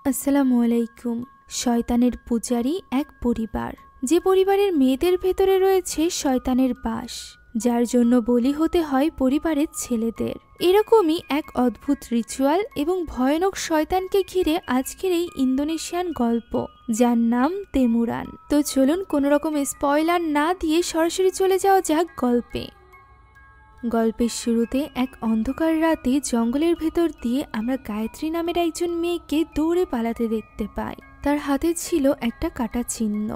আসসালামু আলাইকুম। শয়তানের পূজারী এক পরিবার, যে পরিবারের মেয়েদের ভেতরে রয়েছে শয়তানের বাস, যার জন্য বলি হতে হয় পরিবারের ছেলেদের। এরকমই এক অদ্ভুত রিচুয়াল এবং ভয়ানক শয়তানকে ঘিরে আজকের এই ইন্দোনেশিয়ান গল্প, যার নাম তেমুরান। তো চলুন কোনো রকম স্পয়লার না দিয়ে সরাসরি চলে যাওয়া যাক গল্পে। গল্পের শুরুতে এক অন্ধকার রাতে জঙ্গলের ভেতর দিয়ে আমরা গায়ত্রী নামের একজন মেয়েকে দৌড়ে পালাতে দেখতে পাই। তার হাতে ছিল একটা কাটা চিহ্ন,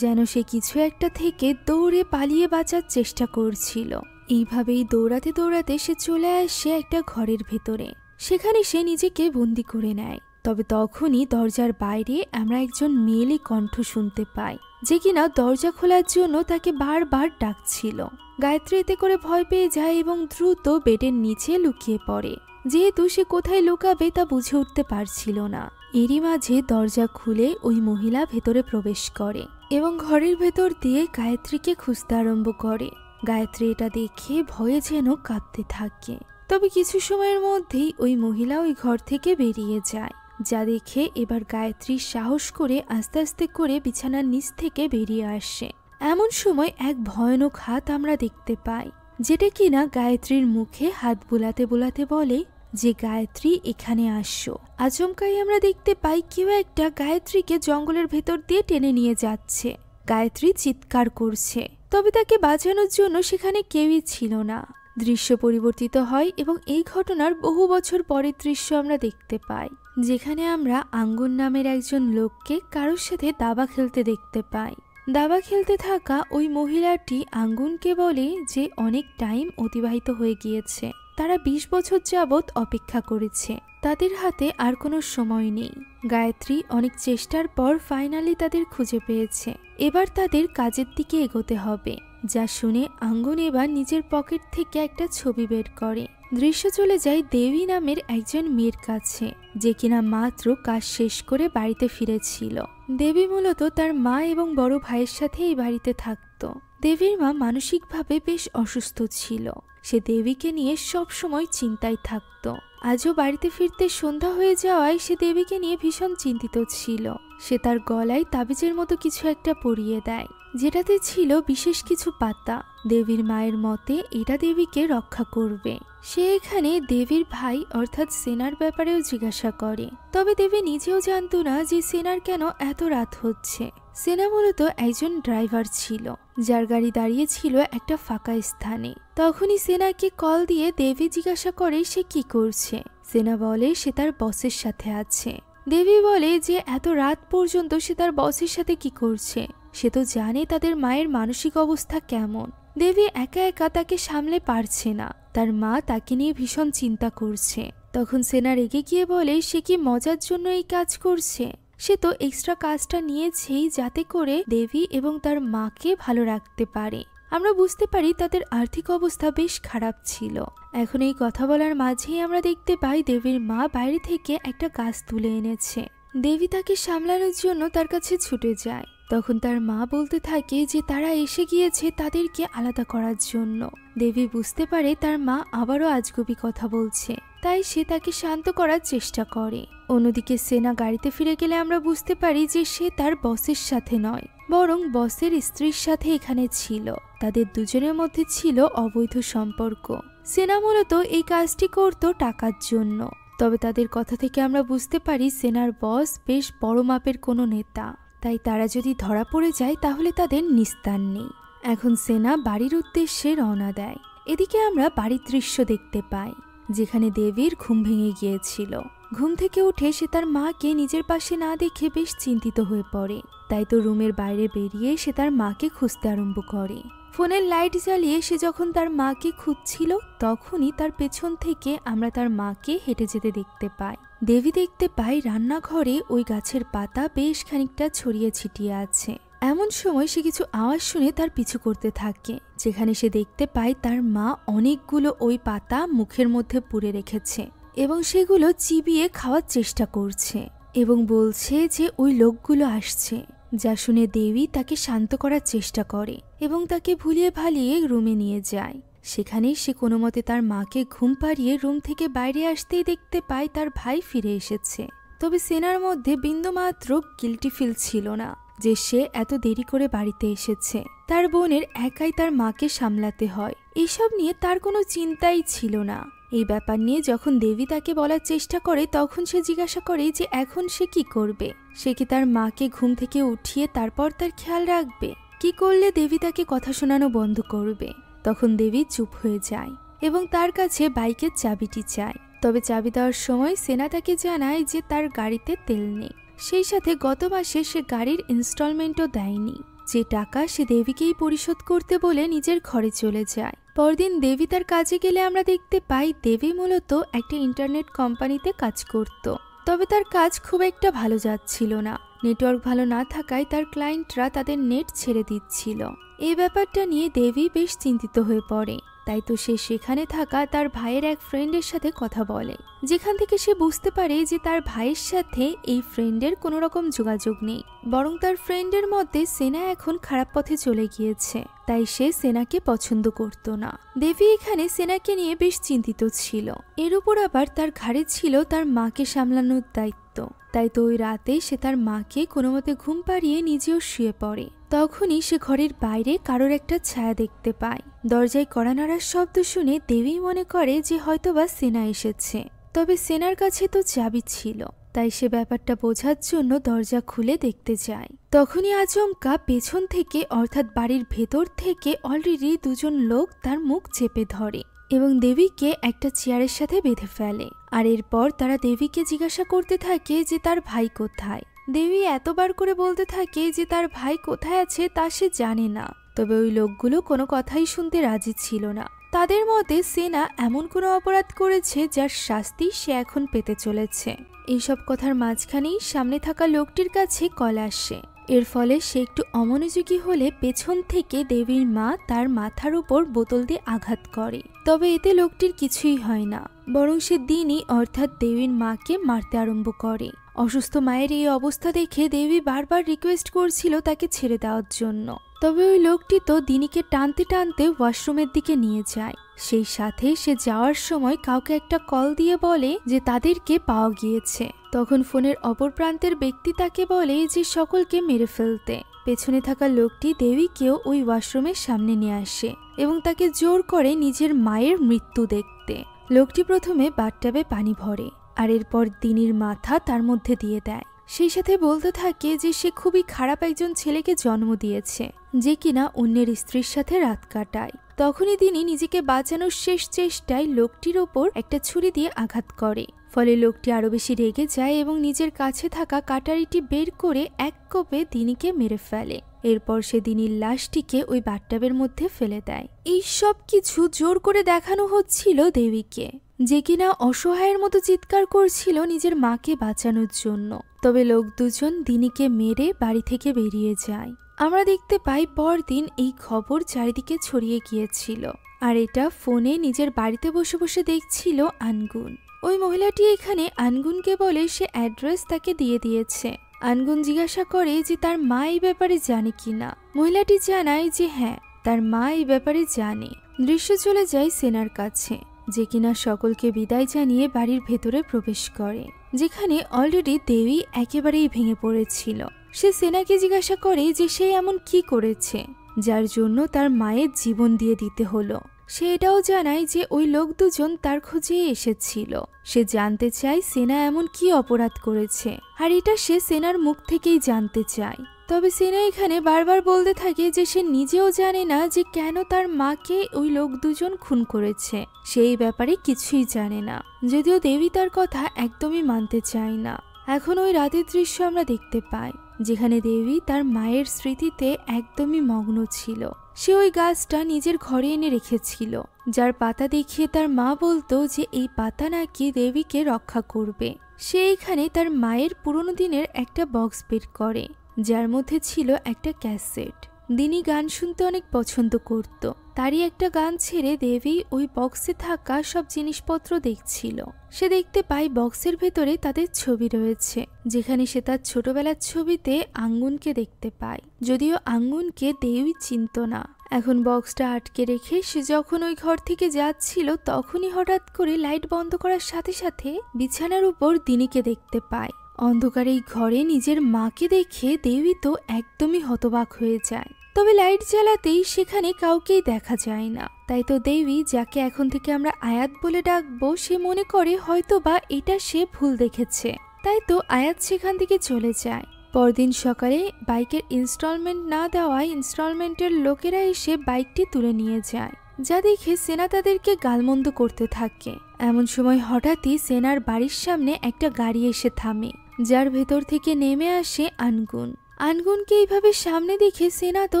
যেন সে কিছু একটা থেকে দৌড়ে পালিয়ে বাঁচার চেষ্টা করছিল। এইভাবেই দৌড়াতে দৌড়াতে সে চলে আসে একটা ঘরের ভেতরে। সেখানে সে নিজেকে বন্দি করে নেয়। তবে তখনই দরজার বাইরে আমরা একজন মেয়েলি কণ্ঠ শুনতে পাই, যে কিনা দরজা খোলার জন্য তাকে বারবার ডাকছিল। গায়ত্রী এতে করে ভয় পেয়ে যায় এবং দ্রুত বেডের নিচে লুকিয়ে পড়ে, যেহেতু সে কোথায় লুকাবে তা বুঝে উঠতে পারছিল না। এরই মাঝে দরজা খুলে ওই মহিলা ভেতরে প্রবেশ করে এবং ঘরের ভেতর দিয়ে গায়ত্রীকে খুঁজতে আরম্ভ করে। গায়ত্রী এটা দেখে ভয়ে যেন কাঁপতে থাকে। তবে কিছু সময়ের মধ্যেই ওই মহিলা ওই ঘর থেকে বেরিয়ে যায়, যা দেখে এবার গায়ত্রী সাহস করে আস্তে আস্তে করে বিছানার নিচ থেকে বেরিয়ে আসে। এমন সময় এক ভয়ানক হাত আমরা দেখতে পাই, যেটা কিনা গায়ত্রীর মুখে হাত বুলাতে বুলাতে বলে যে গায়ত্রী এখানে আসো। আচমকাই আমরা দেখতে পাই কেউ একটা গায়ত্রীকে জঙ্গলের ভেতর দিয়ে টেনে নিয়ে যাচ্ছে। গায়ত্রী চিৎকার করছে, তবে তাকে বাঁচানোর জন্য সেখানে কেউই ছিল না। দৃশ্য পরিবর্তিত হয় এবং এই ঘটনার বহু বছর পরের দৃশ্য আমরা দেখতে পাই, যেখানে আমরা আঙ্গুন নামের একজন লোককে কারোর সাথে দাবা খেলতে দেখতে পাই। দাবা খেলতে থাকা ওই মহিলাটি আঙ্গুনকে বলে যে অনেক টাইম অতিবাহিত হয়ে গিয়েছে, তারা 20 বছর যাবৎ অপেক্ষা করেছে, তাদের হাতে আর কোনো সময় নেই। গায়ত্রী অনেক চেষ্টার পর ফাইনালি তাদের খুঁজে পেয়েছে, এবার তাদের কাজের দিকে এগোতে হবে। যা শুনে আঙ্গুন এবার নিজের পকেট থেকে একটা ছবি বের করে। দৃশ্য চলে যায় দেবী নামের একজন মেয়ের কাছে, যে কিনা মাত্র কাজ শেষ করে বাড়িতে ফিরেছিল। দেবী মূলত তার মা এবং বড় ভাইয়ের সাথে এই বাড়িতে থাকত। দেবীর মা মানসিকভাবে বেশ অসুস্থ ছিল, সে দেবীকে নিয়ে সব সময় চিন্তায় থাকত। আজও বাড়িতে ফিরতে সন্ধ্যা হয়ে যাওয়ায় সে দেবীকে নিয়ে ভীষণ চিন্তিত ছিল। সে তার গলায় তাবিজের মতো কিছু একটা পরিয়ে দেয়, যেটাতে ছিল বিশেষ কিছু পাতা। দেবীর মায়ের মতে এটা দেবীকে রক্ষা করবে। সে এখানে দেবীর ভাই অর্থাৎ সেনার ব্যাপারেও জিজ্ঞাসা করে, তবে দেবী নিজেও জানতো না যে সেনার কেন এত রাত হচ্ছে। সেনা মূলত একজন ড্রাইভার ছিল, যার গাড়ি দাঁড়িয়ে ছিল একটা ফাঁকা স্থানে। তখনই সেনাকে কল দিয়ে দেবী জিজ্ঞাসা করে সে কি করছে। সেনা বলে সে তার বসের সাথে আছে। দেবী বলে যে এত রাত পর্যন্ত সে তার বসের সাথে কি করছে, সে তো জানে তাদের মায়ের মানসিক অবস্থা কেমন। দেবী একা একা তাকে সামলে পারছে না, তার মা তাকে নিয়ে ভীষণ চিন্তা করছে। তখন সেনা রেগে গিয়ে বলে সে কি মজার জন্য এই কাজ করছে, সে তো এক্সট্রা কাজটা নিয়েছেই যাতে করে দেবী এবং তার মাকে ভালো রাখতে পারে। আমরা বুঝতে পারি তাদের আর্থিক অবস্থা বেশ খারাপ ছিল। এখন এই কথা বলার মাঝেই আমরা দেখতে পাই দেবীর মা বাইরে থেকে একটা গাছ তুলে এনেছে। দেবী তাকে সামলানোর জন্য তার কাছে ছুটে যায়। তখন তার মা বলতে থাকে যে তারা এসে গিয়েছে তাদেরকে আলাদা করার জন্য। দেবী বুঝতে পারে তার মা আবারও আজগুবি কথা বলছে, তাই সে তাকে শান্ত করার চেষ্টা করে। অন্যদিকে সেনা গাড়িতে ফিরে গেলে আমরা বুঝতে পারি যে সে তার বসের সাথে নয়, বরং বসের স্ত্রীর সাথে এখানে ছিল। তাদের দুজনের মধ্যে ছিল অবৈধ সম্পর্ক। সেনা মূলত এই কাজটি করত টাকার জন্য। তবে তাদের কথা থেকে আমরা বুঝতে পারি সেনার বস বেশ বড় মাপের কোনো নেতা, তাই তারা যদি ধরা পড়ে যায় তাহলে তাদের নিস্তার নেই। এখন সেনা বাড়ির উদ্দেশ্যে রওনা দেয়। এদিকে আমরা বাড়ির দৃশ্য দেখতে পাই, যেখানে দেবীর ঘুম ভেঙে গিয়েছিল। ঘুম থেকে উঠে সে তার মাকে নিজের পাশে না দেখে বেশ চিন্তিত হয়ে পড়ে। তাই তো রুমের বাইরে বেরিয়ে সে তার মাকে খুঁজতে আরম্ভ করে। ফোনের লাইট জ্বালিয়ে সে যখন তার মাকে খুঁজছিল, তখনই তার পেছন থেকে আমরা তার মাকে হেঁটে যেতে দেখতে পাই। দেবী দেখতে পাই রান্নাঘরে ওই গাছের পাতা বেশ খানিকটা ছড়িয়ে ছিটিয়ে আছে। এমন সময় সে কিছু আওয়াজ শুনে তার পিছু করতে থাকে, যেখানে সে দেখতে পায় তার মা অনেকগুলো ওই পাতা মুখের মধ্যে পুরে রেখেছে এবং সেগুলো চিবিয়ে খাওয়ার চেষ্টা করছে এবং বলছে যে ওই লোকগুলো আসছে। যা শুনে দেবী তাকে শান্ত করার চেষ্টা করে এবং তাকে ভুলিয়ে ভালিয়ে রুমে নিয়ে যায়। সেখানে সে কোনো মতে তার মাকে ঘুম পাড়িয়ে রুম থেকে বাইরে আসতেই দেখতে পায় তার ভাই ফিরে এসেছে। তবে সেনার মধ্যে বিন্দুমাত্র গিল্টি ফিল ছিল না যে সে এত দেরি করে বাড়িতে এসেছে। তার বোনের একাই তার মাকে সামলাতে হয়, এসব নিয়ে তার কোনো চিন্তাই ছিল না। এই ব্যাপার নিয়ে যখন দেবী তাকে বলার চেষ্টা করে তখন সে জিজ্ঞাসা করে যে এখন সে কি করবে। সে কি তার মাকে ঘুম থেকে উঠিয়ে তারপর তার খেয়াল রাখবে? কি করলে দেবী তাকে কথা শোনানো বন্ধ করবে? তখন দেবী চুপ হয়ে যায় এবং তার কাছে বাইকের চাবিটি চায়। তবে চাবি দেওয়ার সময় সেনা তাকে জানায় যে তার গাড়িতে তেল নেই, সেই সাথে গত মাসে সে গাড়ির ইনস্টলমেন্টও দেয়নি। যে টাকা সে দেবীকেই পরিশোধ করতে বলে নিজের ঘরে চলে যায়। পরদিন দেবী তার কাজে গেলে আমরা দেখতে পাই দেবী মূলত একটা ইন্টারনেট কোম্পানিতে কাজ করত। তবে তার কাজ খুব একটা ভালো যাচ্ছিল না। নেটওয়ার্ক ভালো না থাকায় তার ক্লায়েন্টরা তাদের নেট ছেড়ে দিচ্ছিল। এই ব্যাপারটা নিয়ে দেবী বেশ চিন্তিত হয়ে পড়ে। তাই তো সে সেখানে থাকা তার ভাইয়ের এক ফ্রেন্ডের সাথে কথা বলে, যেখান থেকে সে বুঝতে পারে যে তার ভাইয়ের সাথে এই ফ্রেন্ডের কোনো রকম যোগাযোগ নেই, বরং তার ফ্রেন্ডের মধ্যে সেনা এখন খারাপ পথে চলে গিয়েছে। তাই সে সেনাকে পছন্দ করত না। দেবী এখানে সেনাকে নিয়ে বেশ চিন্তিত ছিল। এর উপর আবার তার ঘাড়ে ছিল তার মাকে সামলানোর দায়িত্ব। তাই তো ওই রাতে সে তার মাকে কোনো মতে ঘুম পাড়িয়ে নিজেও শুয়ে পড়ে। তখনই সে ঘরের বাইরে কারোর একটা ছায়া দেখতে পায়। দরজায় কড়া নাড়ার শব্দ শুনে দেবী মনে করে যে হয়তোবা সেনা এসেছে। তবে সেনার কাছে তো চাবি ছিল, তাই সে ব্যাপারটা বোঝার জন্য দরজা খুলে দেখতে যায়। তখনই আচমকা পেছন থেকে অর্থাৎ বাড়ির ভেতর থেকে অলরেডি দুজন লোক তার মুখ চেপে ধরে এবং দেবীকে একটা চেয়ারের সাথে বেঁধে ফেলে। আর এরপর তারা দেবীকে জিজ্ঞাসা করতে থাকে যে তার ভাই কোথায়। দেবী এতবার করে বলতে থাকে যে তার ভাই কোথায় আছে তা সে জানে না। তবে ওই লোকগুলো কোনো কথাই শুনতে রাজি ছিল না। তাদের মতে সেনা এমন কোনো অপরাধ করেছে যার শাস্তি সে এখন পেতে চলেছে। এইসব কথার মাঝখানেই সামনে থাকা লোকটির কাছে কল আসে। এর ফলে সে একটু অমনোযোগী হলে পেছন থেকে দেবীর মা তার মাথার উপর বোতল দিয়ে আঘাত করে। তবে এতে লোকটির কিছুই হয় না, বরং সে দিনই অর্থাৎ দেবীর মাকে মারতে আরম্ভ করে। অসুস্থ মায়ের এই অবস্থা দেখে দেবী বারবার রিকোয়েস্ট করছিল তাকে ছেড়ে দেওয়ার জন্য। তবে ওই লোকটি তো দিনীকে টানতে টানতে ওয়াশরুমের দিকে নিয়ে যায়। সেই সাথে সে যাওয়ার সময় কাউকে একটা কল দিয়ে বলে যে তাদেরকে পাওয়া গিয়েছে। তখন ফোনের অপর প্রান্তের ব্যক্তি তাকে বলে যে সকলকে মেরে ফেলতে। পেছনে থাকা লোকটি দেবীকেও ওই ওয়াশরুমের সামনে নিয়ে আসে এবং তাকে জোর করে নিজের মায়ের মৃত্যু দেখতে। লোকটি প্রথমে বাথটাবে পানি ভরে আর এরপর দিনীর মাথা তার মধ্যে দিয়ে দেয়। সেই সাথে বলতে থাকে যে সে খুবই খারাপ একজন ছেলেকে জন্ম দিয়েছে যে কিনা অন্যের স্ত্রীর সাথে রাত কাটায়। তখনই দিনী নিজেকে বাঁচানোর শেষ চেষ্টায় লোকটির ওপর একটা ছুরি দিয়ে আঘাত করে। ফলে লোকটি আরো বেশি রেগে যায় এবং নিজের কাছে থাকা কাটারিটি বের করে এক কোপে দিনীকে মেরে ফেলে। এরপর সে দিনীর লাশটিকে ওই বাথটাবের মধ্যে ফেলে দেয়। এই সব কিছু জোর করে দেখানো হচ্ছিল দেবীকে, যে কিনা অসহায়ের মতো চিৎকার করছিল নিজের মাকে বাঁচানোর জন্য। তবে লোক দুজন দিনীকে মেরে বাড়ি থেকে বেরিয়ে যায়। আমরা দেখতে পাই পরদিন এই খবর চারিদিকে ছড়িয়ে গিয়েছিল। আর এটা ফোনে নিজের বাড়িতে বসে বসে দেখছিল আনগুন। ওই মহিলাটি এখানে আনগুনকে বলে সে অ্যাড্রেস তাকে দিয়ে দিয়েছে। আনগুন জিজ্ঞাসা করে যে তার মা এই ব্যাপারে জানে কিনা। মহিলাটি জানায় যে হ্যাঁ, তার মা এই ব্যাপারে জানে। দৃশ্য চলে যায় সেনার কাছে, যে কিনা সকলকে বিদায় জানিয়ে বাড়ির ভেতরে প্রবেশ করে, যেখানে অলরেডি দেবী একেবারেই ভেঙে পড়েছিল। সে সেনাকে জিজ্ঞাসা করে যে সে এমন কি করেছে যার জন্য তার মায়ের জীবন দিয়ে দিতে হলো। সে এটাও জানায় যে ওই লোক দুজন তার খোঁজে এসেছিল। সে জানতে চায় সেনা এমন কি অপরাধ করেছে, আর এটা সে সেনার মুখ থেকেই জানতে চায়। তবে সেনা এখানে বারবার বলতে থাকে যে সে নিজেও জানে না যে কেন তার মাকে ওই লোক দুজন খুন করেছে। সেই ব্যাপারে কিছুই জানে না, যদিও দেবী তার কথা একদমই মানতে চায় না। এখন ওই রাতের দৃশ্য আমরা দেখতে পাই, যেখানে দেবী তার মায়ের স্মৃতিতে একদমই মগ্ন ছিল। সে ওই গাছটা নিজের ঘরে এনে রেখেছিল, যার পাতা দেখিয়ে তার মা বলতো যে এই পাতা নাকি দেবীকে রক্ষা করবে। সে এখানে তার মায়ের পুরনো দিনের একটা বক্স বের করে, যার মধ্যে ছিল একটা ক্যাসেট। দিনী গান শুনতে অনেক পছন্দ করত। তারই একটা গান ছেড়ে দেবী ওই বক্সে থাকা সব জিনিসপত্র দেখছিল। সে দেখতে পায় বক্সের ভেতরে তাদের ছবি রয়েছে, যেখানে সে তার ছোটবেলার ছবিতে আঙ্গুনকে দেখতে পায়, যদিও আঙ্গুনকে দেবী চিনত না। এখন বক্সটা আটকে রেখে সে যখন ওই ঘর থেকে যাচ্ছিল তখনই হঠাৎ করে লাইট বন্ধ করার সাথে সাথে বিছানার উপর দিনীকে দেখতে পায়। অন্ধকার এই ঘরে নিজের মাকে দেখে দেবী তো একদমই হতবাক হয়ে যায়। তবে লাইট জ্বালাতেই সেখানে কাউকেই দেখা যায় না। তাই তো দেবী, যাকে এখন থেকে আমরা আয়াত বলে ডাকবো, সে মনে করে হয়তো বা এটা সে ভুল দেখেছে। তাই তো আয়াত সেখান থেকে চলে যায়। পরদিন সকালে বাইকের ইনস্টলমেন্ট না দেওয়ায় ইনস্টলমেন্টের লোকেরা এসে বাইকটি তুলে নিয়ে যায়, যা দেখে সেনা তাদেরকে গালমন্দ করতে থাকে। এমন সময় হঠাৎই সেনার বাড়ির সামনে একটা গাড়ি এসে থামে, যার ভেতর থেকে নেমে আসে আনগুন। আনগুনকে এইভাবে সামনে দেখে সেনা তো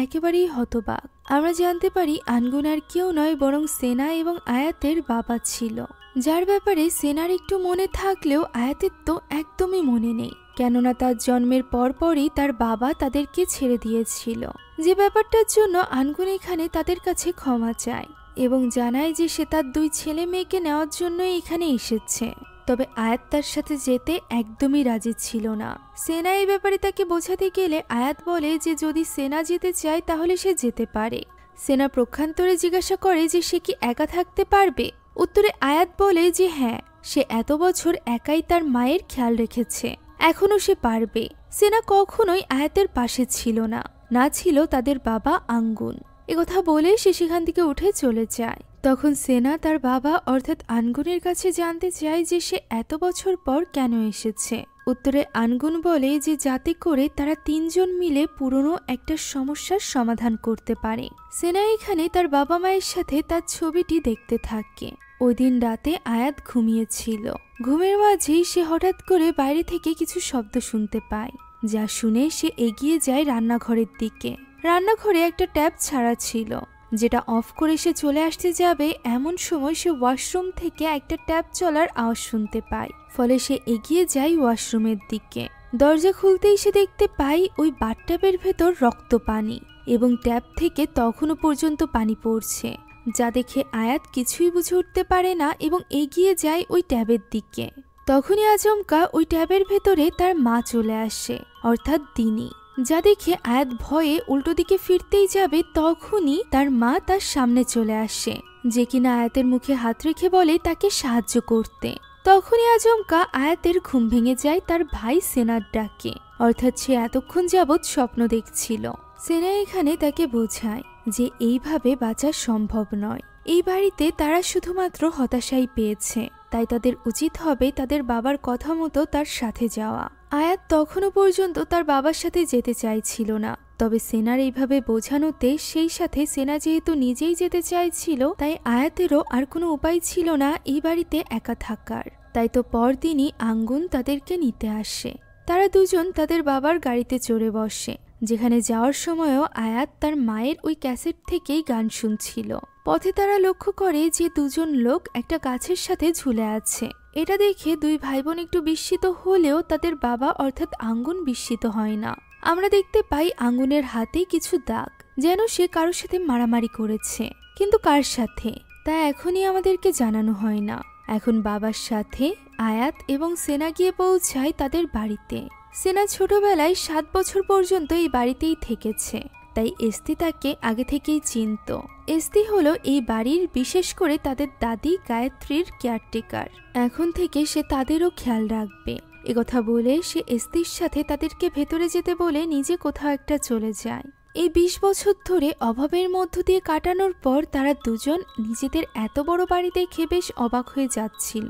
একেবারেই হতবাক। আমরা জানতে পারি আনগুন আর কেউ নয়, বরং সেনা এবং আয়াতের বাবা ছিল, যার ব্যাপারে সেনার একটু মনে থাকলেও আয়াতের তো একদমই মনে নেই। কেননা তার জন্মের পরপরই তার বাবা তাদেরকে ছেড়ে দিয়েছিল, যে ব্যাপারটার জন্য আনগুন এখানে তাদের কাছে ক্ষমা চায় এবং জানায় যে সে তার 2 ছেলে মেয়েকে নেওয়ার জন্য এখানে এসেছে। তবে আয়াত তার সাথে যেতে একদমই রাজি ছিল না। সেনা এই ব্যাপারে তাকে বোঝাতে গেলে আয়াত বলে যে যদি সেনা যেতে চায় তাহলে সে যেতে পারে। সেনা প্রক্ষান্তরে জিজ্ঞাসা করে যে সে কি একা থাকতে পারবে। উত্তরে আয়াত বলে যে হ্যাঁ, সে এত বছর একাই তার মায়ের খেয়াল রেখেছে, এখনো সে পারবে। সেনা কখনোই আয়াতের পাশে ছিল না, না ছিল তাদের বাবা আঙ্গুন। একথা বলে সে সেখান থেকে উঠে চলে যায়। তখন সেনা তার বাবা অর্থাৎ আনগুনের কাছে জানতে চায় যে সে এত বছর পর কেন এসেছে। উত্তরে আনগুন বলে যে যাতে করে তারা 3 জন মিলে পুরনো একটা সমস্যার সমাধান করতে পারে। সেনা এখানে তার বাবা মায়ের সাথে তার ছবিটি দেখতে থাকে। ওই দিন রাতে আয়াত ঘুমিয়েছিল। ঘুমের মাঝেই সে হঠাৎ করে বাইরে থেকে কিছু শব্দ শুনতে পায়, যা শুনে সে এগিয়ে যায় রান্নাঘরের দিকে। রান্নাঘরে একটা ট্যাপ ছাড়া ছিল, যেটা অফ করে সে চলে আসতে যাবে এমন সময় সে ওয়াশরুম থেকে একটা ট্যাপ চলার আওয়াজ শুনতে পায়। ফলে সে এগিয়ে যায় ওয়াশরুমের দিকে। দরজা খুলতেই সে দেখতে পায় ওই বাথট্যাপের ভেতর রক্ত পানি এবং ট্যাপ থেকে তখনও পর্যন্ত পানি পড়ছে, যা দেখে আয়াত কিছুই বুঝে উঠতে পারে না এবং এগিয়ে যায় ওই ট্যাবের দিকে। তখনই আচমকা ওই ট্যাবের ভেতরে তার মা চলে আসে, অর্থাৎ দিনী, যা দেখে আয়াত ভয়ে উল্টো দিকে ফিরতেই যাবে তখনই তার মা তার সামনে চলে আসে, যে কিনা আয়াতের মুখে হাত রেখে বলে তাকে সাহায্য করতে। তখনই আচমকা আয়াতের ঘুম ভেঙে যায় তার ভাই সেনার ডাকে, অর্থাৎ সে এতক্ষণ যাবৎ স্বপ্ন দেখছিল। সেনা এখানে তাকে বোঝায় যে এইভাবে বাঁচা সম্ভব নয়। এই বাড়িতে তারা শুধুমাত্র হতাশাই পেয়েছে, তাই তাদের উচিত হবে তাদের বাবার কথা মতো তার সাথে যাওয়া। আয়াত তখনও পর্যন্ত তার বাবার সাথে যেতে চাইছিল না, তবে সেনার এইভাবে বোঝানোতে, সেই সাথে সেনা যেহেতু নিজেই যেতে চাইছিল, তাই আয়াতেরও আর কোনো উপায় ছিল না এই বাড়িতে একা থাকার। তাই তো পরদিনই আঙ্গুন তাদেরকে নিতে আসে। তারা দুজন তাদের বাবার গাড়িতে চড়ে বসে, যেখানে যাওয়ার সময়ও আয়াত তার মায়ের ওই ক্যাসেট থেকেই গান শুনছিল। পথে তারা লক্ষ্য করে যে 2 জন লোক একটা গাছের সাথে ঝুলে আছে। এটা দেখে 2 ভাই বোন একটু বিস্মিত হলেও তাদের বাবা অর্থাৎ আঙ্গুন বিস্মিত হয় না। আমরা দেখতে পাই আঙ্গুনের হাতে কিছু দাগ, যেন সে কারোর সাথে মারামারি করেছে, কিন্তু কার সাথে তা এখনই আমাদেরকে জানানো হয় না। এখন বাবার সাথে আয়াত এবং সেনা গিয়ে পৌঁছায় তাদের বাড়িতে। সেনা ছোটবেলায় 7 বছর পর্যন্ত এই বাড়িতেই থেকেছে, তাই এস্তি তাকে আগে থেকেই চিনত। এস্তি হলো এই বাড়ির, বিশেষ করে তাদের দাদি গায়ত্রীর কেয়ারটেকার। এখন থেকে সে তাদেরও খেয়াল রাখবে। একথা বলে সে এস্তির সাথে তাদেরকে ভেতরে যেতে বলে নিজে কোথাও একটা চলে যায়। এই 20 বছর ধরে অভাবের মধ্য দিয়ে কাটানোর পর তারা দুজন নিজেদের এত বড় বাড়ি দেখে বেশ অবাক হয়ে যাচ্ছিল।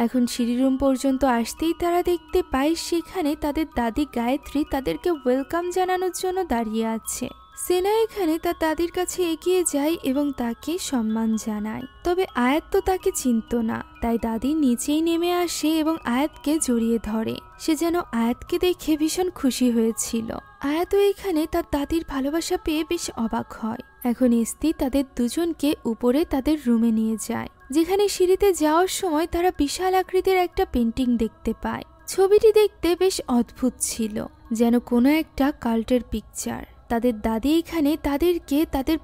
এখন সিঁড়ি রুম পর্যন্ত আসতেই তারা দেখতে পায় সেখানে তাদের দাদি গায়ত্রী তাদেরকে ওয়েলকাম জানানোর জন্য দাঁড়িয়ে আছে। সেনা এখানে তার দাদির কাছে এগিয়ে যায় এবং তাকে সম্মান জানায়। তবে আয়াত তো তাকে চিনত না, তাই দাদি নিচেই নেমে আসে এবং আয়াতকে জড়িয়ে ধরে। সে যেন আয়াতকে দেখে ভীষণ খুশি হয়েছিল। আয়াতও এখানে তার দাদির ভালোবাসা পেয়ে বেশ অবাক হয়। এখন এস্তি তাদের দুজনকে উপরে তাদের রুমে নিয়ে যায়, যেখানে সিঁড়িতে যাওয়ার সময় তারা বিশাল আকৃতির একটা পেন্টিং দেখতে পায়। ছবিটি দেখতে বেশ অদ্ভুত ছিল, যেন কোনো একটা কাল্টের পিকচার। তাদের দাদি এখানে তাদেরকে তাদের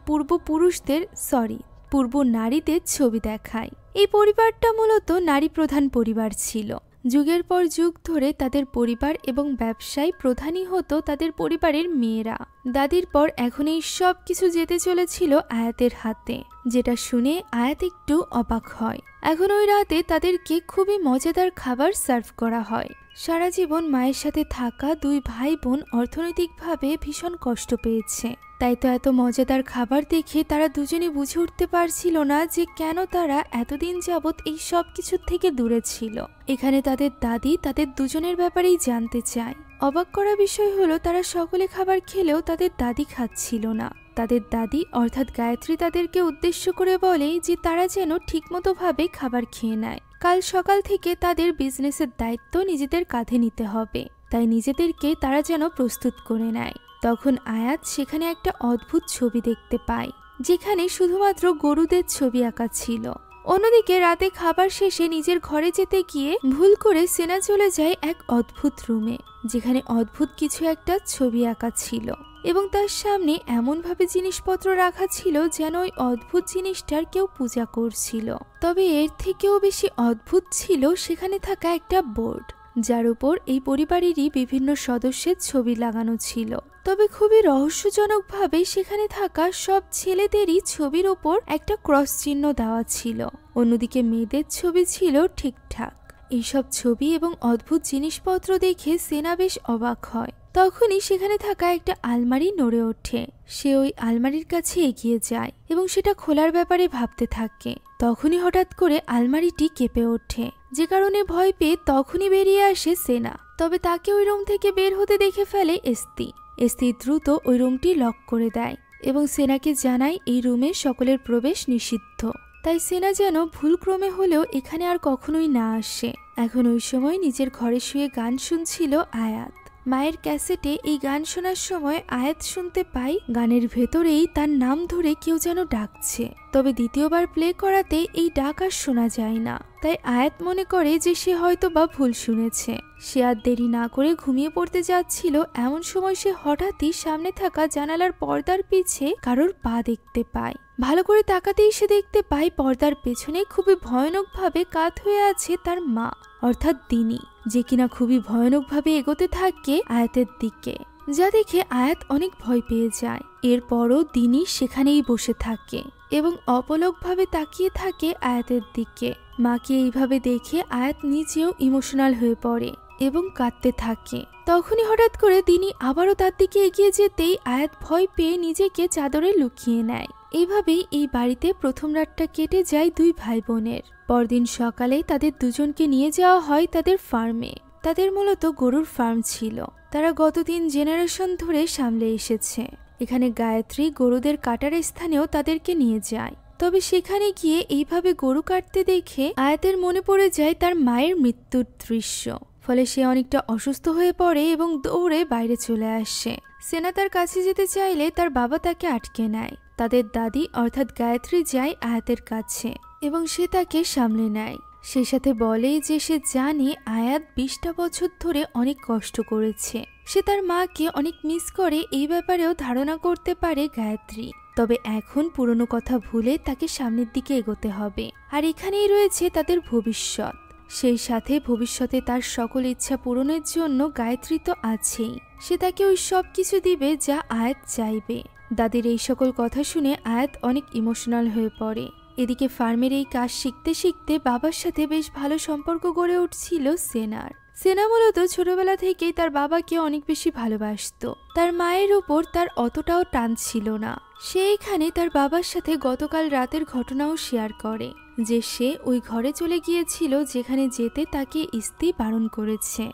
পূর্ব নারীদের ছবি দেখায়। এই পরিবারটা মূলত নারী প্রধান পরিবার ছিল। যুগের পর যুগ ধরে তাদের পরিবার এবং ব্যবসায় প্রধানই হতো তাদের পরিবারের মেয়েরা। দাদির পর এখন এই সব কিছু যেতে চলেছিল আয়াতের হাতে, যেটা শুনে আয়াত একটু অবাক হয়। এখন ওই রাতে তাদেরকে খুবই মজাদার খাবার সার্ভ করা হয়। সারা জীবন মায়ের সাথে থাকা দুই ভাই বোন অর্থনৈতিকভাবে ভীষণ কষ্ট পেয়েছে, তাই তো এত মজাদার খাবার দেখে তারা দুজনে বুঝে উঠতে পারছিল না যে কেন তারা এতদিন যাবৎ এই সব কিছুর থেকে দূরে ছিল। এখানে তাদের দাদি তাদের দুজনের ব্যাপারেই জানতে চায়। অবাক করা বিষয় হলো তারা সকলে খাবার খেলেও তাদের দাদি খাচ্ছিল না। তাদের দাদি অর্থাৎ গায়ত্রী তাদেরকে উদ্দেশ্য করে বলে যে তারা যেন ঠিকমতো ভাবে খাবার খেয়ে নেয়। কাল সকাল থেকে তাদের বিজনেসের দায়িত্ব নিজেদের কাঁধে নিতে হবে, তাই নিজেদেরকে তারা যেন প্রস্তুত করে নেয়। তখন আয়াত সেখানে একটা অদ্ভুত ছবি দেখতে পায়, যেখানে শুধুমাত্র গরুদের ছবি আঁকা ছিল। অন্যদিকে রাতে খাবার শেষে নিজের ঘরে যেতে গিয়ে ভুল করে সেনা চলে যায় এক অদ্ভুত রুমে, যেখানে অদ্ভুত কিছু একটা ছবি আঁকা ছিল এবং তার সামনে এমনভাবে জিনিসপত্র রাখা ছিল যেন ওই অদ্ভুত জিনিসটার কেউ পূজা করছিল। তবে এর থেকেও বেশি অদ্ভুত ছিল সেখানে থাকা একটা বোর্ড, যার উপর এই পরিবারেরই বিভিন্ন সদস্যের ছবি লাগানো ছিল। তবে খুবই রহস্যজনকভাবে সেখানে থাকা সব ছেলেদেরই ছবির ওপর একটা ক্রস চিহ্ন দেওয়া ছিল। অন্যদিকে মেয়েদের ছবি ছিল ঠিকঠাক। এইসব ছবি এবং অদ্ভুত জিনিসপত্র দেখে সেনা বেশ অবাক হয়। তখনই সেখানে থাকা একটা আলমারি নড়ে ওঠে। সে ওই আলমারির কাছে এগিয়ে যায় এবং সেটা খোলার ব্যাপারে ভাবতে থাকে। তখনই হঠাৎ করে আলমারিটি কেঁপে ওঠে, যে কারণে ভয় পেয়ে তখনই বেরিয়ে আসে সেনা। তবে তাকে ওই রুম থেকে বের হতে দেখে ফেলে এস্তি। এস্তি দ্রুত ওই রুমটি লক করে দেয় এবং সেনাকে জানায় এই রুমে সকলের প্রবেশ নিষিদ্ধ, তাই সেনা যেন ভুলক্রমে হলেও এখানে আর কখনোই না আসে। এখন ওই সময় নিজের ঘরে শুয়ে গান শুনছিল আয়াত। মায়ের ক্যাসেটে এই গান শোনার সময় আয়াত শুনতে পায় গানের ভেতরেই তার নাম ধরে কেউ যেন ডাকছে। তবে দ্বিতীয়বার প্লে করাতে এই ডাক আর শোনা যায় না, তাই আয়াত মনে করে যে সে হয়তো বা ভুল শুনেছে। সে আর দেরি না করে ঘুমিয়ে পড়তে যাচ্ছিল, এমন সময় সে হঠাৎই সামনে থাকা জানালার পর্দার পিছে কারোর পা দেখতে পায়। ভালো করে তাকাতেই সে দেখতে পায় পর্দার পেছনে খুবই ভয়ানকভাবে কাত হয়ে আছে তার মা অর্থাৎ দিনী, যে কিনা খুবই ভয়ানকভাবে এগোতে থাকে আয়াতের দিকে, যা দেখে আয়াত অনেক ভয় পেয়ে যায়। এরপরও দিনী সেখানেই বসে থাকে এবং অপলকভাবে তাকিয়ে থাকে আয়াতের দিকে। মাকে এইভাবে দেখে আয়াত নিজেও ইমোশনাল হয়ে পড়ে এবং কাঁদতে থাকে। তখনই হঠাৎ করে দিনী আবারও তার দিকে এগিয়ে যেতেই আয়াত ভয় পেয়ে নিজেকে চাদরে লুকিয়ে নেয়। এইভাবেই এই বাড়িতে প্রথম রাতটা কেটে যায় দুই ভাই বোনের। পরদিন সকালে তাদের দুজনকে নিয়ে যাওয়া হয় তাদের ফার্মে। তাদের মূলত গরুর ফার্ম ছিল, তারা গত 3 জেনারেশন ধরে সামলে এসেছে। এখানে গায়ত্রী গরুদের কাটার স্থানেও তাদেরকে নিয়ে যায়। তবে সেখানে গিয়ে এইভাবে গরু কাটতে দেখে আয়াতের মনে পড়ে যায় তার মায়ের মৃত্যুর দৃশ্য। ফলে সে অনেকটা অসুস্থ হয়ে পড়ে এবং দৌড়ে বাইরে চলে আসে। সেনা তার কাছে যেতে চাইলে তার বাবা তাকে আটকে নেয়। তাদের দাদি অর্থাৎ গায়ত্রী যায় আয়াতের কাছে এবং সে তাকে সামলে নেয়। সেই সাথে বলে যে সে জানে আয়াত 20টা বছর ধরে অনেক কষ্ট করেছে। সে তার মাকে অনেক মিস করে, এই ব্যাপারেও ধারণা করতে পারে গায়ত্রী। তবে এখন পুরনো কথা ভুলে তাকে সামনের দিকে এগোতে হবে। আর এখানেই রয়েছে তাদের ভবিষ্যৎ। সেই সাথে ভবিষ্যতে তার সকল ইচ্ছা পূরণের জন্য গায়ত্রী তো আছেই। সে তাকে ওই সব কিছু দিবে যা আয়াত চাইবে। দাদির এই সকল কথা শুনে আয়াত অনেক ইমোশনাল হয়ে পড়ে। এদিকে ফার্মের এই কাজ শিখতে শিখতে বাবার সাথে বেশ ভালো সম্পর্ক গড়ে উঠছিল সেনার। সেনা মূলত ছোটবেলা থেকেই তার বাবাকে অনেক বেশি ভালোবাসতো। তার মায়ের উপর তার অতটাও টান ছিল না। সে এখানে তার বাবার সাথে গতকাল রাতের ঘটনাও শেয়ার করে যে সে ওই ঘরে চলে গিয়েছিল যেখানে যেতে তাকে ইস্তি বারণ করেছে।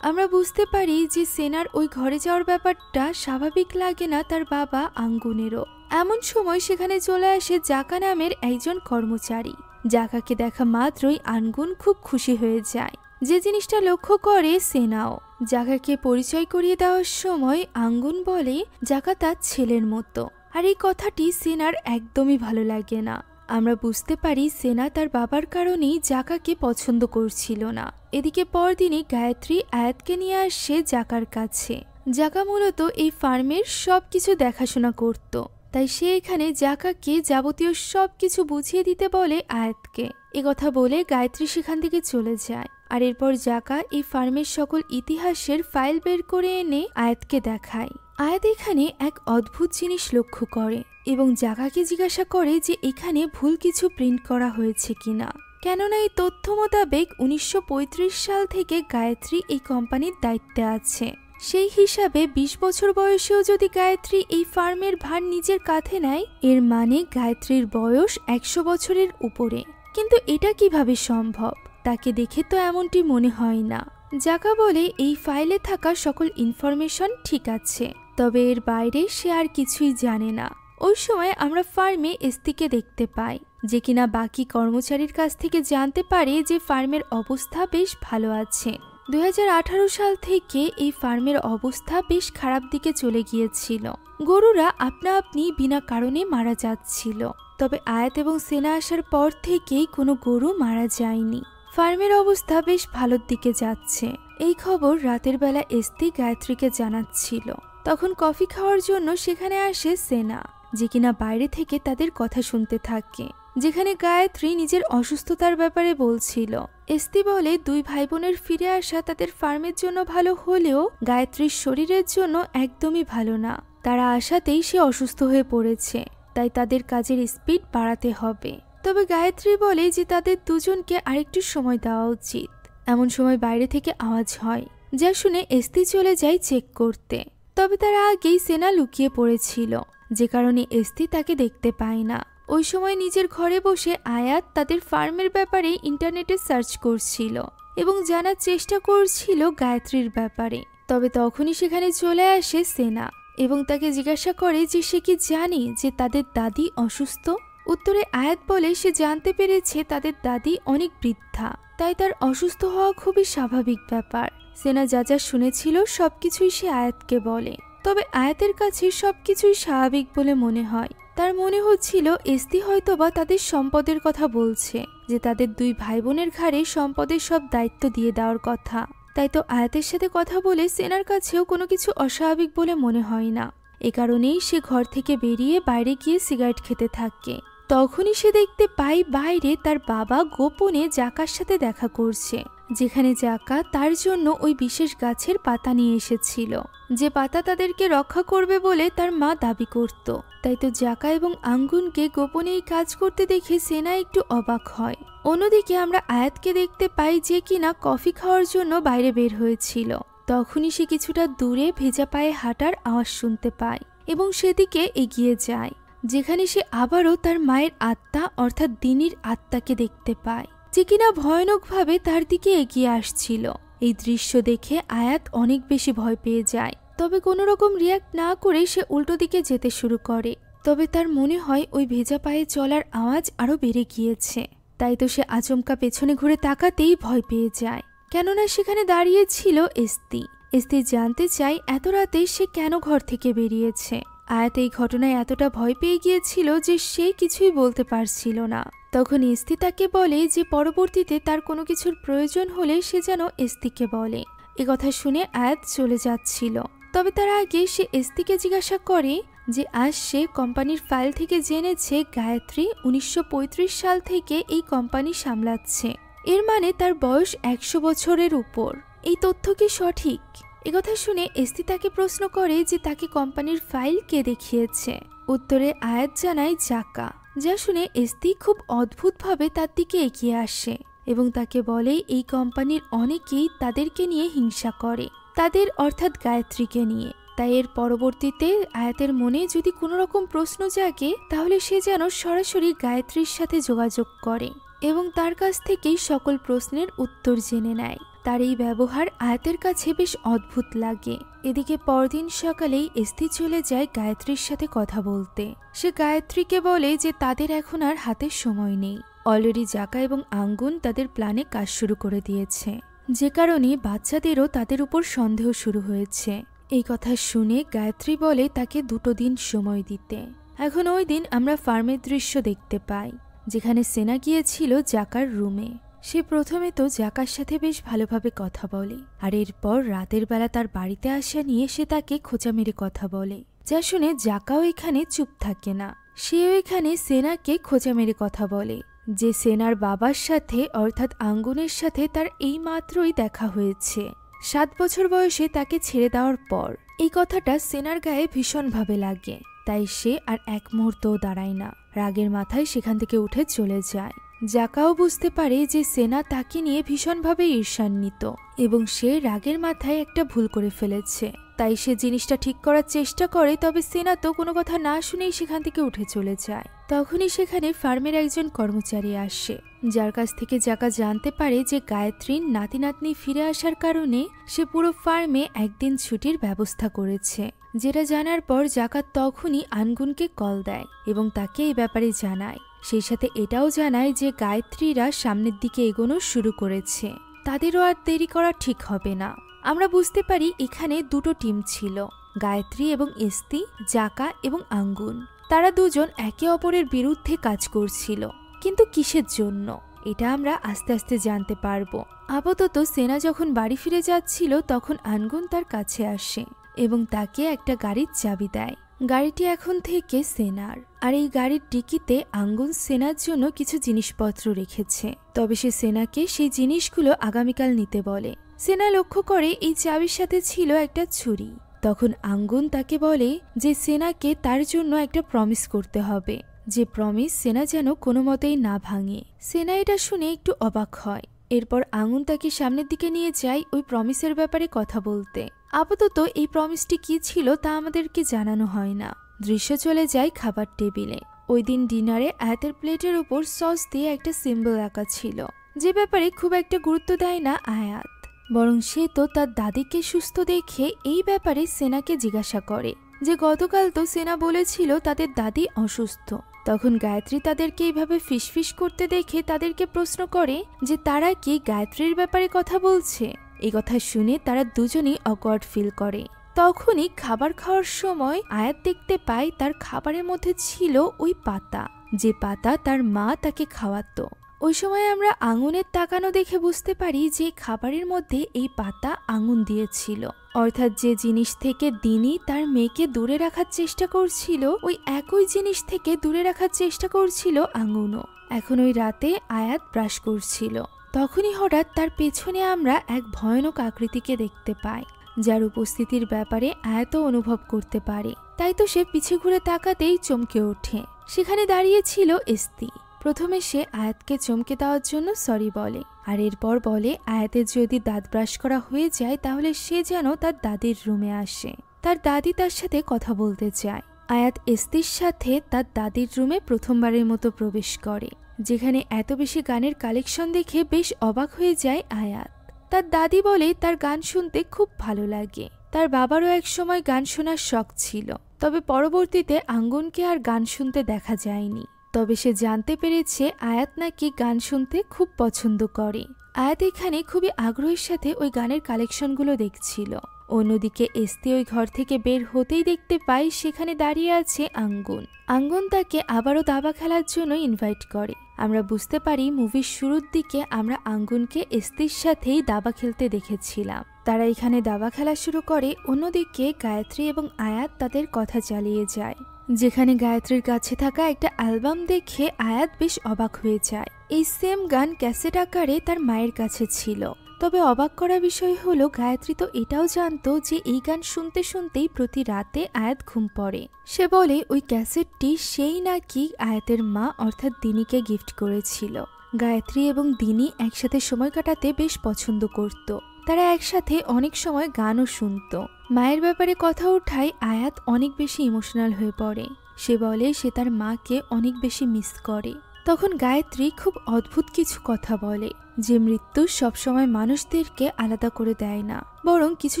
আমরা বুঝতে পারি যে সেনার ওই ঘরে যাওয়ার ব্যাপারটা স্বাভাবিক লাগে না তার বাবা আঙ্গুনেরও। এমন সময় সেখানে চলে আসে জাকা নামের একজন কর্মচারী। জাকাকে দেখা মাত্রই আঙ্গুন খুব খুশি হয়ে যায়, যে জিনিসটা লক্ষ্য করে সেনাও। জাকাকে পরিচয় করিয়ে দেওয়ার সময় আঙ্গুন বলে জাকা তার ছেলের মতো, আর এই কথাটি সেনার একদমই ভালো লাগে না। আমরা বুঝতে পারি সেনা তার বাবার কারণেই জাকাকে পছন্দ করছিল না। এদিকে পরদিনই গায়ত্রী আয়াতকে নিয়ে আসে জাকার কাছে। জাকা মূলত এই ফার্মের সবকিছু দেখাশোনা করত, তাই সে এখানে জাকাকে যাবতীয় সবকিছু বুঝিয়ে দিতে বলে আয়াতকে। কথা বলে গায়ত্রী সেখান থেকে চলে যায়। আর এরপর জাকা এই ফার্মের সকল ইতিহাসের ফাইল বের করে এনে আয়াতকে দেখায়। আয়াত এখানে এক অদ্ভুত জিনিস লক্ষ্য করে এবং জাকাকে জিজ্ঞাসা করে যে এখানে ভুল কিছু প্রিন্ট করা হয়েছে কিনা, কেননা এই তথ্য মোতাবেক 1935 সাল থেকে গায়ত্রী এই কোম্পানির দায়িত্বে আছে। সেই হিসাবে 20 বছর বয়সেও যদি গায়ত্রী এই ফার্মের ভার নিজের কাঁধে নেয়, এর মানে গায়ত্রীর বয়স 100 বছরের উপরে। কিন্তু এটা কিভাবে সম্ভব? তাকে দেখে তো এমনটি মনে হয় না। জাকা বলে এই ফাইলে থাকা সকল ইনফরমেশন ঠিক আছে, তবে এর বাইরে সে আর কিছুই জানে না। ওই সময় আমরা ফার্মে এস্তিকে দেখতে পাই, যে কিনা বাকি কর্মচারীর কাছ থেকে জানতে পারে যে ফার্মের অবস্থা বেশ ভালো আছে। 2018 সাল থেকে এই ফার্মের অবস্থা বেশ খারাপ দিকে চলে গিয়েছিল। গরুরা আপনা আপনি বিনা কারণে মারা যাচ্ছিল, তবে আয়াত এবং সেনা আসার পর থেকেই কোনো গরু মারা যায়নি। ফার্মের অবস্থা বেশ ভালোর দিকে যাচ্ছে। এই খবর রাতের বেলা এস্তি গায়ত্রীকে জানাচ্ছিল। তখন কফি খাওয়ার জন্য সেখানে আসে সেনা, যে কিনা বাইরে থেকে তাদের কথা শুনতে থাকে, যেখানে গায়ত্রী নিজের অসুস্থতার ব্যাপারে বলছিল। এস্তি বলে 2 ভাই বোনের ফিরে আসা তাদের ফার্মের জন্য ভালো হলেও গায়ত্রীর শরীরের জন্য একদমই ভালো না। তারা আসাতেই সে অসুস্থ হয়ে পড়েছে, তাই তাদের কাজের স্পিড বাড়াতে হবে। তবে গায়ত্রী বলে যে তাদের দুজনকে আরেকটু সময় দেওয়া উচিত। এমন সময় বাইরে থেকে আওয়াজ হয়, যা শুনে এস্তি চলে যায় চেক করতে। তবে তার আগেই সেনা লুকিয়ে পড়েছিল, যে কারণে এস্তি তাকে দেখতে পায় না। ওই সময় নিজের ঘরে বসে আয়াত তাদের ফার্মের ব্যাপারে ইন্টারনেটে সার্চ করছিল এবং জানার চেষ্টা করছিল গায়ত্রীর ব্যাপারে। তবে তখনই সেখানে চলে আসে সেনা এবং তাকে জিজ্ঞাসা করে যে সে কি জানে যে তাদের দাদি অসুস্থ। উত্তরে আয়াত বলে সে জানতে পেরেছে তাদের দাদি অনেক বৃদ্ধা, তাই তার অসুস্থ হওয়া খুবই স্বাভাবিক ব্যাপার। সেনা যা যা শুনেছিল সবকিছুই সে আয়াতকে বলে। তবে আয়াতের কাছে সবকিছুই স্বাভাবিক বলে মনে হয়। তার মনে হচ্ছিল এস্তি হয়তোবা তাদের সম্পদের কথা বলছে, যে তাদের 2 ভাই বোনের ঘাড়ে সম্পদের সব দায়িত্ব দিয়ে দেওয়ার কথা। তাই তো আয়াতের সাথে কথা বলে সেনার কাছেও কোনো কিছু অস্বাভাবিক বলে মনে হয় না। এ কারণেই সে ঘর থেকে বেরিয়ে বাইরে গিয়ে সিগারেট খেতে থাকে। তখনই সে দেখতে পায় বাইরে তার বাবা গোপনে জাকার সাথে দেখা করছে, যেখানে জাকা তার জন্য ওই বিশেষ গাছের পাতা নিয়ে এসেছিল, যে পাতা তাদেরকে রক্ষা করবে বলে তার মা দাবি করত। তাই তো জাকা এবং আঙ্গুনকে গোপনে এই কাজ করতে দেখে সেনা একটু অবাক হয়। অন্যদিকে আমরা আয়াতকে দেখতে পাই, যে কিনা কফি খাওয়ার জন্য বাইরে বের হয়েছিল। তখনই সে কিছুটা দূরে ভেজা পায়ে হাঁটার আওয়াজ শুনতে পায় এবং সেদিকে এগিয়ে যায়, যেখানে সে আবারও তার মায়ের আত্মা অর্থাৎ দিনীর আত্মাকে দেখতে পায়, যে কিনা ভয়ানকভাবে তার দিকে এগিয়ে আসছিল। এই দৃশ্য দেখে আয়াত অনেক বেশি ভয় পেয়ে যায়, তবে কোনো রকম রিয়াক্ট না করে সে উল্টো দিকে যেতে শুরু করে। তবে তার মনে হয় ওই ভেজা পায়ে চলার আওয়াজ আরো বেড়ে গিয়েছে, তাই তো সে আচমকা পেছনে ঘুরে তাকাতেই ভয় পেয়ে যায়, কেননা সেখানে দাঁড়িয়ে ছিল এস্তি। এস্তি জানতে চায় এত রাতে সে কেন ঘর থেকে বেরিয়েছে। আয়াত এই ঘটনায় এতটা ভয় পেয়ে গিয়েছিল যে সে কিছুই বলতে পারছিল না। তখন এস্তি তাকে বলে যে পরবর্তীতে তার কোনো কিছুর প্রয়োজন হলে সে যেন এস্তিকে বলে। এ কথা শুনে আয়াত চলে যাচ্ছিল, তবে তার আগে সে এস্তিকে জিজ্ঞাসা করে যে আজ সে কোম্পানির ফাইল থেকে জেনেছে গায়ত্রী 1935 সাল থেকে এই কোম্পানি সামলাচ্ছে। এর মানে তার বয়স 100 বছরের উপর। এই তথ্য কি সঠিক? একথা শুনে এস্তি তাকে প্রশ্ন করে যে তাকে কোম্পানির ফাইল কে দেখিয়েছে। উত্তরে আয়াত জানায় জাকা, যা শুনে এস্তি খুব অদ্ভুতভাবে তার দিকে এগিয়ে আসে এবং তাকে বলে এই কোম্পানির অনেকেই তাদেরকে নিয়ে হিংসা করে, তাদের অর্থাৎ গায়ত্রীকে নিয়ে। তাই এর পরবর্তীতে আয়াতের মনে যদি কোনো রকম প্রশ্ন জাগে তাহলে সে যেন সরাসরি গায়ত্রীর সাথে যোগাযোগ করে এবং তার কাছ থেকেই সকল প্রশ্নের উত্তর জেনে নেয়। তার এই ব্যবহার আয়াতের কাছে বেশ অদ্ভুত লাগে। এদিকে পরদিন সকালেই এস্তি চলে যায় গায়ত্রীর সাথে কথা বলতে। সে গায়ত্রীকে বলে যে তাদের এখন আর হাতে সময় নেই। অলরেডি জাকা এবং আঙ্গুন তাদের প্ল্যানে কাজ শুরু করে দিয়েছে, যে কারণে বাচ্চাদেরও তাদের উপর সন্দেহ শুরু হয়েছে। এই কথা শুনে গায়ত্রী বলে তাকে 2 দিন সময় দিতে। এখন ওই দিন আমরা ফার্মের দৃশ্য দেখতে পাই, যেখানে সেনা গিয়েছিল জাকার রুমে। সে প্রথমে তো জাকার সাথে বেশ ভালোভাবে কথা বলে, আর এরপর রাতের বেলা তার বাড়িতে আসা নিয়ে সে তাকে খোঁচা মেরে কথা বলে, যা শুনে জাকাও এখানে চুপ থাকে না। সেও এখানে সেনাকে খোঁচা মেরে কথা বলে যে সেনার বাবার সাথে অর্থাৎ আঙ্গুনের সাথে তার এই মাত্রই দেখা হয়েছে 7 বছর বয়সে তাকে ছেড়ে দেওয়ার পর। এই কথাটা সেনার গায়ে ভীষণভাবে লাগে, তাই সে আর এক মুহূর্তও দাঁড়ায় না, রাগের মাথায় সেখান থেকে উঠে চলে যায়। জাকাও বুঝতে পারে যে সেনা তাকে নিয়ে ভীষণভাবে ঈর্ষান্বিত এবং সে রাগের মাথায় একটা ভুল করে ফেলেছে। তাই সে জিনিসটা ঠিক করার চেষ্টা করে, তবে সেনা তো কোনো কথা না শুনেই সেখান থেকে উঠে চলে যায়। তখনই সেখানে ফার্মের একজন কর্মচারী আসে, যার কাছ থেকে জাকা জানতে পারে যে গায়ত্রীর নাতি নাতনি ফিরে আসার কারণে সে পুরো ফার্মে একদিন ছুটির ব্যবস্থা করেছে। যেটা জানার পর জাকা তখনই আনগুনকে কল দেয় এবং তাকে এই ব্যাপারে জানায়। সেই সাথে এটাও জানায় যে গায়ত্রীরা সামনের দিকে এগোনো শুরু করেছে, তাদেরও আর দেরি করা ঠিক হবে না। আমরা বুঝতে পারি এখানে দুটো টিম ছিল, গায়ত্রী এবং এস্তি, জাকা এবং আঙ্গুন। তারা দুজন একে অপরের বিরুদ্ধে কাজ করছিল, কিন্তু কিসের জন্য এটা আমরা আস্তে আস্তে জানতে পারবো। আপাতত সেনা যখন বাড়ি ফিরে যাচ্ছিল তখন আনগুন তার কাছে আসে এবং তাকে একটা গাড়ির চাবি দেয়। গাড়িটি এখন থেকে সেনার, আর এই গাড়ির ডিকিতে আঙ্গুন সেনার জন্য কিছু জিনিসপত্র রেখেছে। তবে সে সেনাকে সেই জিনিসগুলো আগামীকাল নিতে বলে। সেনা লক্ষ্য করে এই চাবির সাথে ছিল একটা ছুরি। তখন আঙ্গুন তাকে বলে যে সেনাকে তার জন্য একটা প্রমিস করতে হবে, যে প্রমিস সেনা যেন কোনো মতেই না ভাঙে। সেনা এটা শুনে একটু অবাক হয়। এরপর আঙ্গুন তাকে সামনের দিকে নিয়ে যায় ওই প্রমিসের ব্যাপারে কথা বলতে। আপাতত এই প্রমিসটি কি ছিল তা আমাদেরকে জানানো হয় না। দৃশ্য চলে যায় খাবার টেবিলে। ওই দিন ডিনারে আয়াতের প্লেটের উপর সস দিয়ে একটা সিম্বল আঁকা ছিল, যে ব্যাপারে খুব একটা গুরুত্ব দেয় না আয়াত, বরং সে তো তার দাদিকে সুস্থ দেখে এই ব্যাপারে সেনাকে জিজ্ঞাসা করে যে গতকাল তো সেনা বলেছিল তাদের দাদি অসুস্থ। তখন গায়ত্রী তাদেরকে এইভাবে ফিসফিস করতে দেখে তাদেরকে প্রশ্ন করে যে তারা কি গায়ত্রীর ব্যাপারে কথা বলছে। এই কথা শুনে তারা দুজনেই অকওয়ার্ড ফিল করে। তখনই খাবার খাওয়ার সময় আয়াত দেখতে পায় তার খাবারের মধ্যে ছিল ওই পাতা, যে পাতা তার মা তাকে খাওয়াতো। ওই সময় আমরা আঙুনের তাকানো দেখে বুঝতে পারি যে খাবারের মধ্যে এই পাতা আঙুন দিয়েছিল, অর্থাৎ যে জিনিস থেকে দিনি তার মেয়েকে দূরে রাখার চেষ্টা করছিল ওই একই জিনিস থেকে দূরে রাখার চেষ্টা করছিল আঙুনও। এখন ওই রাতে আয়াত ব্রাশ করছিল, তখনই হঠাৎ তার পেছনে আমরা এক ভয়ানক আকৃতিকে দেখতে পাই, যার উপস্থিতির ব্যাপারে আয়াতও অনুভব করতে পারে। তাই তো সে পিছে ঘুরে তাকাতেই চমকে ওঠে। সেখানে দাঁড়িয়ে ছিল এস্তি। প্রথমে সে আয়াতকে চমকে দেওয়ার জন্য সরি বলে, আর এরপর বলে আয়াতের যদি দাঁত ব্রাশ করা হয়ে যায় তাহলে সে যেন তার দাদির রুমে আসে, তার দাদি তার সাথে কথা বলতে চায়। আয়াত এস্তির সাথে তার দাদির রুমে প্রথমবারের মতো প্রবেশ করে, যেখানে এত বেশি গানের কালেকশন দেখে বেশ অবাক হয়ে যায় আয়াত। তার দাদি বলে তার গান শুনতে খুব ভালো লাগে। তার বাবারও এক সময় গান শোনার শখ ছিল, তবে পরবর্তীতে আঙ্গুনকে আর গান শুনতে দেখা যায়নি। তবে সে জানতে পেরেছে আয়াত নাকি গান শুনতে খুব পছন্দ করে। আয়াত এখানে খুবই আগ্রহের সাথে ওই গানের কালেকশনগুলো দেখছিল। অন্যদিকে এস্তি ওই ঘর থেকে বের হতেই দেখতে পাই সেখানে দাঁড়িয়ে আছে আঙ্গুন। আঙ্গুন তাকে আবারও দাবা খেলার জন্য ইনভাইট করে। আমরা বুঝতে পারি মুভির শুরুর দিকে আমরা আঙ্গুনকে এস্তির সাথেই দাবা খেলতে দেখেছিলাম। তারা এখানে দাবা খেলা শুরু করে। অন্যদিকে গায়ত্রী এবং আয়াত তাদের কথা চালিয়ে যায়, যেখানে গায়ত্রীর কাছে থাকা একটা অ্যালবাম দেখে আয়াত বেশ অবাক হয়ে যায়। এই সেম গান ক্যাসেট আকারে তার মায়ের কাছে ছিল। তবে অবাক করা বিষয় হলো গায়ত্রী তো এটাও জানতো যে এই গান শুনতে শুনতেই প্রতি রাতে আয়াত ঘুম পড়ে। সে বলে ওই ক্যাসেটটি সেই নাকি আয়াতের মা অর্থাৎ দিনিকে গিফট করেছিল। গায়ত্রী এবং দিনি একসাথে সময় কাটাতে বেশ পছন্দ করত। তারা একসাথে অনেক সময় গানও শুনত। মায়ের ব্যাপারে কথা ওঠায় আয়াত অনেক বেশি ইমোশনাল হয়ে পড়ে। সে বলে সে তার মাকে অনেক বেশি মিস করে। তখন গায়ত্রী খুব অদ্ভুত কিছু কথা বলে, যে মৃত্যু সবসময় মানুষদেরকে আলাদা করে দেয় না, বরং কিছু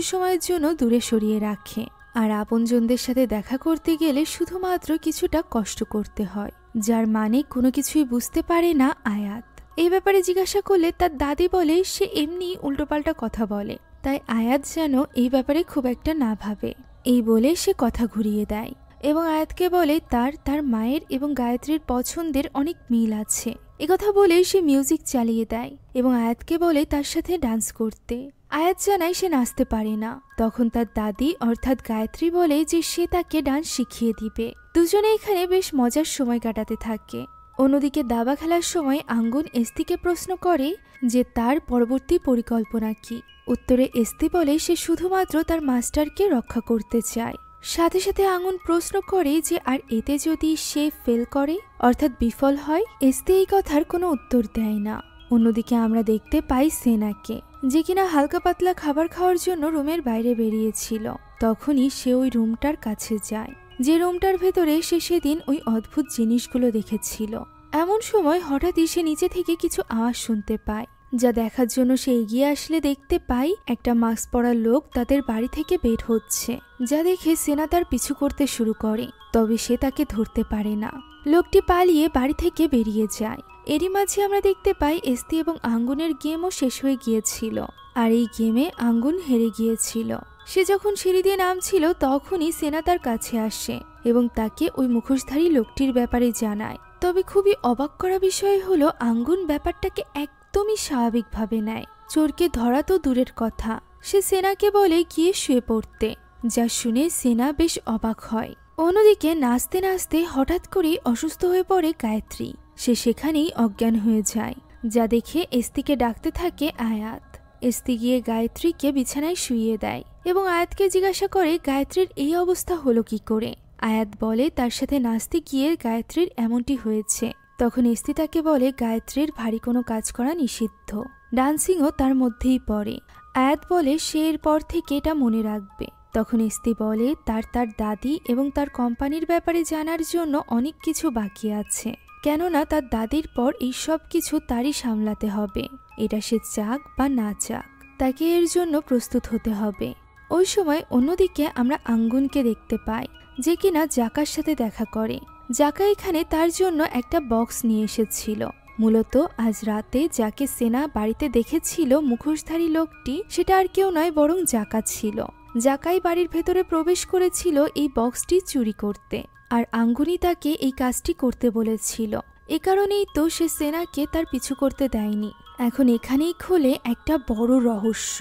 সময়ের জন্য দূরে সরিয়ে রাখে। আর আপনজনদের সাথে দেখা করতে গেলে শুধুমাত্র কিছুটা কষ্ট করতে হয়, যার মানে কোনো কিছুই বুঝতে পারে না আয়াত। এই ব্যাপারে জিজ্ঞাসা করলে তার দাদি বলে সে এমনি উল্টোপাল্টা কথা বলে, তাই আয়াত যেন এই ব্যাপারে খুব একটা না ভাবে। এই বলে সে কথা ঘুরিয়ে দেয় এবং আয়াতকে বলে তার মায়ের এবং গায়ত্রীর পছন্দের অনেক মিল আছে। একথা বলে সে মিউজিক চালিয়ে দেয় এবং আয়াতকে বলে তার সাথে ডান্স করতে। আয়াত জানায় সে নাচতে পারে না। তখন তার দাদি অর্থাৎ গায়ত্রী বলে যে সে তাকে ডান্স শিখিয়ে দিবে। দুজনে এখানে বেশ মজার সময় কাটাতে থাকে। অন্যদিকে দাবা খেলার সময় আঙ্গুন এস্তিকে প্রশ্ন করে যে তার পরবর্তী পরিকল্পনা কি। উত্তরে এস্তি বলে সে শুধুমাত্র তার মাস্টারকে রক্ষা করতে চায়। সাথে সাথে আঙ্গুন প্রশ্ন করে যে আর এতে যদি সে ফেল করে অর্থাৎ বিফল হয়। এস্তে এই কথার কোনো উত্তর দেয় না। অন্যদিকে আমরা দেখতে পাই সেনাকে, যে কিনা হালকা পাতলা খাবার খাওয়ার জন্য রুমের বাইরে বেরিয়েছিল। তখনই সে ওই রুমটার কাছে যায়, যে রুমটার ভেতরে সে সেদিন ওই অদ্ভুত জিনিসগুলো দেখেছিল। এমন সময় হঠাৎই সে নিচে থেকে কিছু আওয়াজ শুনতে পায়, যা দেখার জন্য সে এগিয়ে আসলে দেখতে পাই একটা মাস্ক পরা লোক তাদের বাড়ি থেকে বের হচ্ছে, যা দেখে সেনা তার পিছু করতে শুরু করে। তবে সে তাকে ধরতে পারে না। লোকটি পালিয়ে বাড়ি থেকে বেরিয়ে যায়। এরই মাঝে আমরা দেখতে পাই এস্তি এবং আঙ্গুনের গেমও শেষ হয়ে গিয়েছিল, আর এই গেমে আঙ্গুন হেরে গিয়েছিল। সে যখন সিঁড়ি দিয়ে নামছিল তখনই সেনা তার কাছে আসে এবং তাকে ওই মুখোশধারী লোকটির ব্যাপারে জানায়। তবে খুবই অবাক করা বিষয় হলো আঙ্গুন ব্যাপারটাকে একদমই স্বাভাবিকভাবে নেয়। চোরকে ধরা তো দূরের কথা, সে সেনাকে বলে গিয়ে শুয়ে পড়তে, যা শুনে সেনা বেশ অবাক হয়। অন্যদিকে নাচতে নাচতে হঠাৎ করেই অসুস্থ হয়ে পড়ে গায়ত্রী। সে সেখানেই অজ্ঞান হয়ে যায়, যা দেখে এস্তিকে ডাকতে থাকে আয়াত। এস্তি গিয়ে গায়ত্রীকে বিছানায় শুইয়ে দেয় এবং আয়াতকে জিজ্ঞাসা করে গায়ত্রীর এই অবস্থা হলো কি করে। আয়াত বলে তার সাথে নাচতে গিয়ে গায়ত্রীর এমনটি হয়েছে। তখন এস্তি তাকে বলে গায়ত্রীর ভারী কোনো কাজ করা নিষিদ্ধ, ডান্সিংও তার মধ্যেই পড়ে। আয়াত বলে সে এরপর থেকে এটা মনে রাখবে। তখন এস্তি বলে তার দাদি এবং তার কোম্পানির ব্যাপারে জানার জন্য অনেক কিছু বাকি আছে, কেননা তার দাদির পর এই সব কিছু তারই সামলাতে হবে। এটা সে চাক বা না চাক, তাকে এর জন্য প্রস্তুত হতে হবে। ওই সময় অন্যদিকে আমরা আঙ্গুনকে দেখতে পাই, যে কিনা জাকার সাথে দেখা করে। জাকা এখানে তার জন্য একটা বক্স নিয়ে এসেছিল। মূলত আজ রাতে যাকে সেনা বাড়িতে দেখেছিল মুখোশধারী লোকটি, সেটা আর কেউ নয় বরং জাকা ছিল। জাকাই বাড়ির ভেতরে প্রবেশ করেছিল এই বক্সটি চুরি করতে, আর আঙ্গুনি তাকে এই কাজটি করতে বলেছিল। এ কারণেই তো সে সেনাকে তার পিছু করতে দেয়নি। এখন এখানেই খোলে একটা বড় রহস্য।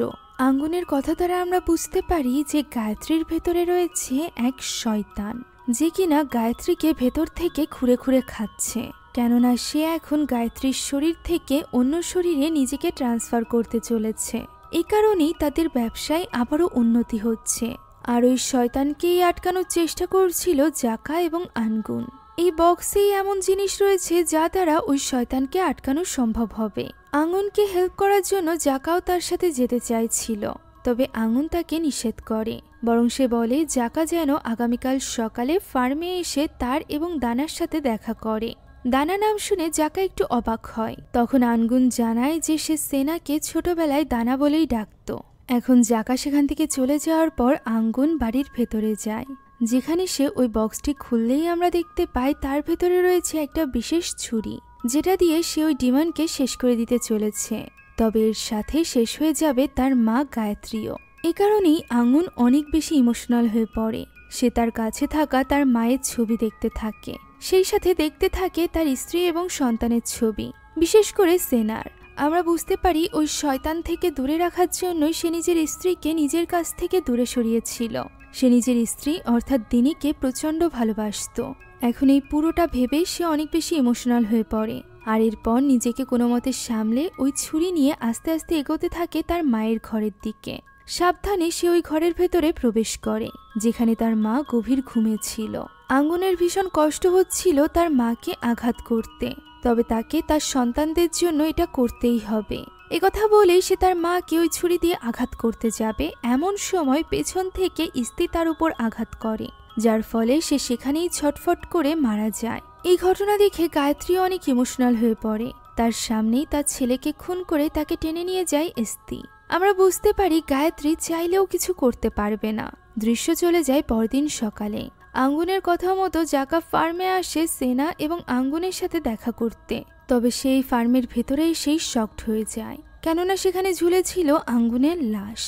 আঙ্গুনের কথা দ্বারা আমরা বুঝতে পারি যে গায়ত্রীর ভেতরে রয়েছে এক শয়তান, যে কিনা গায়ত্রীকে ভেতর থেকে খুঁড়ে খুঁড়ে খাচ্ছে, কেননা সে এখন গায়ত্রীর শরীর থেকে অন্য শরীরে নিজেকে ট্রান্সফার করতে চলেছে। এই কারণেই তাদের ব্যবসায় আবারও উন্নতি হচ্ছে। আর ওই শয়তানকেই আটকানোর চেষ্টা করছিল জাকা এবং আঙ্গুন। এই বক্সেই এমন জিনিস রয়েছে যা দ্বারা ওই শয়তানকে আটকানো সম্ভব হবে। আঙ্গুনকে হেল্প করার জন্য জাকাও তার সাথে যেতে চাইছিল, তবে আঙ্গুন তাকে নিষেধ করে। বরং সে বলে জাকা যেন আগামীকাল সকালে ফার্মে এসে তার এবং দানার সাথে দেখা করে। দানা নাম শুনে জাকা একটু অবাক হয়। তখন আঙ্গুন জানায় যে সে সেনাকে ছোটবেলায় দানা বলেই ডাকত। এখন জাকা সেখান থেকে চলে যাওয়ার পর আঙ্গুন বাড়ির ভেতরে যায়, যেখানে সে ওই বক্সটি খুললেই আমরা দেখতে পাই তার ভেতরে রয়েছে একটা বিশেষ ছুরি, যেটা দিয়ে সে ওই ডিমান্ডকে শেষ করে দিতে চলেছে। তবে এর সাথে শেষ হয়ে যাবে তার মা গায়ত্রীও। এ কারণেই আঙ্গুন অনেক বেশি ইমোশনাল হয়ে পড়ে। সে তার কাছে থাকা তার মায়ের ছবি দেখতে থাকে, সেই সাথে দেখতে থাকে তার স্ত্রী এবং সন্তানের ছবি, বিশেষ করে সেনার। আমরা বুঝতে পারি ওই শয়তান থেকে দূরে রাখার জন্যই সে নিজের স্ত্রীকে নিজের কাছ থেকে দূরে সরিয়েছিল। সে নিজের স্ত্রী অর্থাৎ দিনীকে প্রচণ্ড ভালোবাসত। এখন এই পুরোটা ভেবেই সে অনেক বেশি ইমোশনাল হয়ে পড়ে। আর এরপর নিজেকে কোনো মতে সামলে ওই ছুরি নিয়ে আস্তে আস্তে এগোতে থাকে তার মায়ের ঘরের দিকে। সাবধানে সে ওই ঘরের ভেতরে প্রবেশ করে, যেখানে তার মা গভীর ঘুমে ছিল। আঙ্গুনের ভীষণ কষ্ট হচ্ছিল তার মাকে আঘাত করতে, তবে তাকে তার সন্তানদের জন্য এটা করতেই হবে। একথা বলেই সে তার মাকে ওই ছুরি দিয়ে আঘাত করতে যাবে, এমন সময় পেছন থেকে ইস্তি তার উপর আঘাত করে, যার ফলে সে সেখানেই ছটফট করে মারা যায়। এই ঘটনা দেখে গায়ত্রী অনেক ইমোশনাল হয়ে পড়ে। তার সামনেই তার ছেলেকে খুন করে তাকে টেনে নিয়ে যায় ইস্তি। আমরা বুঝতে পারি গায়ত্রী চাইলেও কিছু করতে পারবে না। দৃশ্য চলে যায় পরদিন সকালে। আঙ্গুনের কথা মতো জাকা ফার্মে আসে সেনা এবং আঙ্গুনের সাথে দেখা করতে। তবে সেই ফার্মের ভেতরে এসেই শকড হয়ে যায়, কেননা সেখানে ঝুলেছিল আঙ্গুনের লাশ।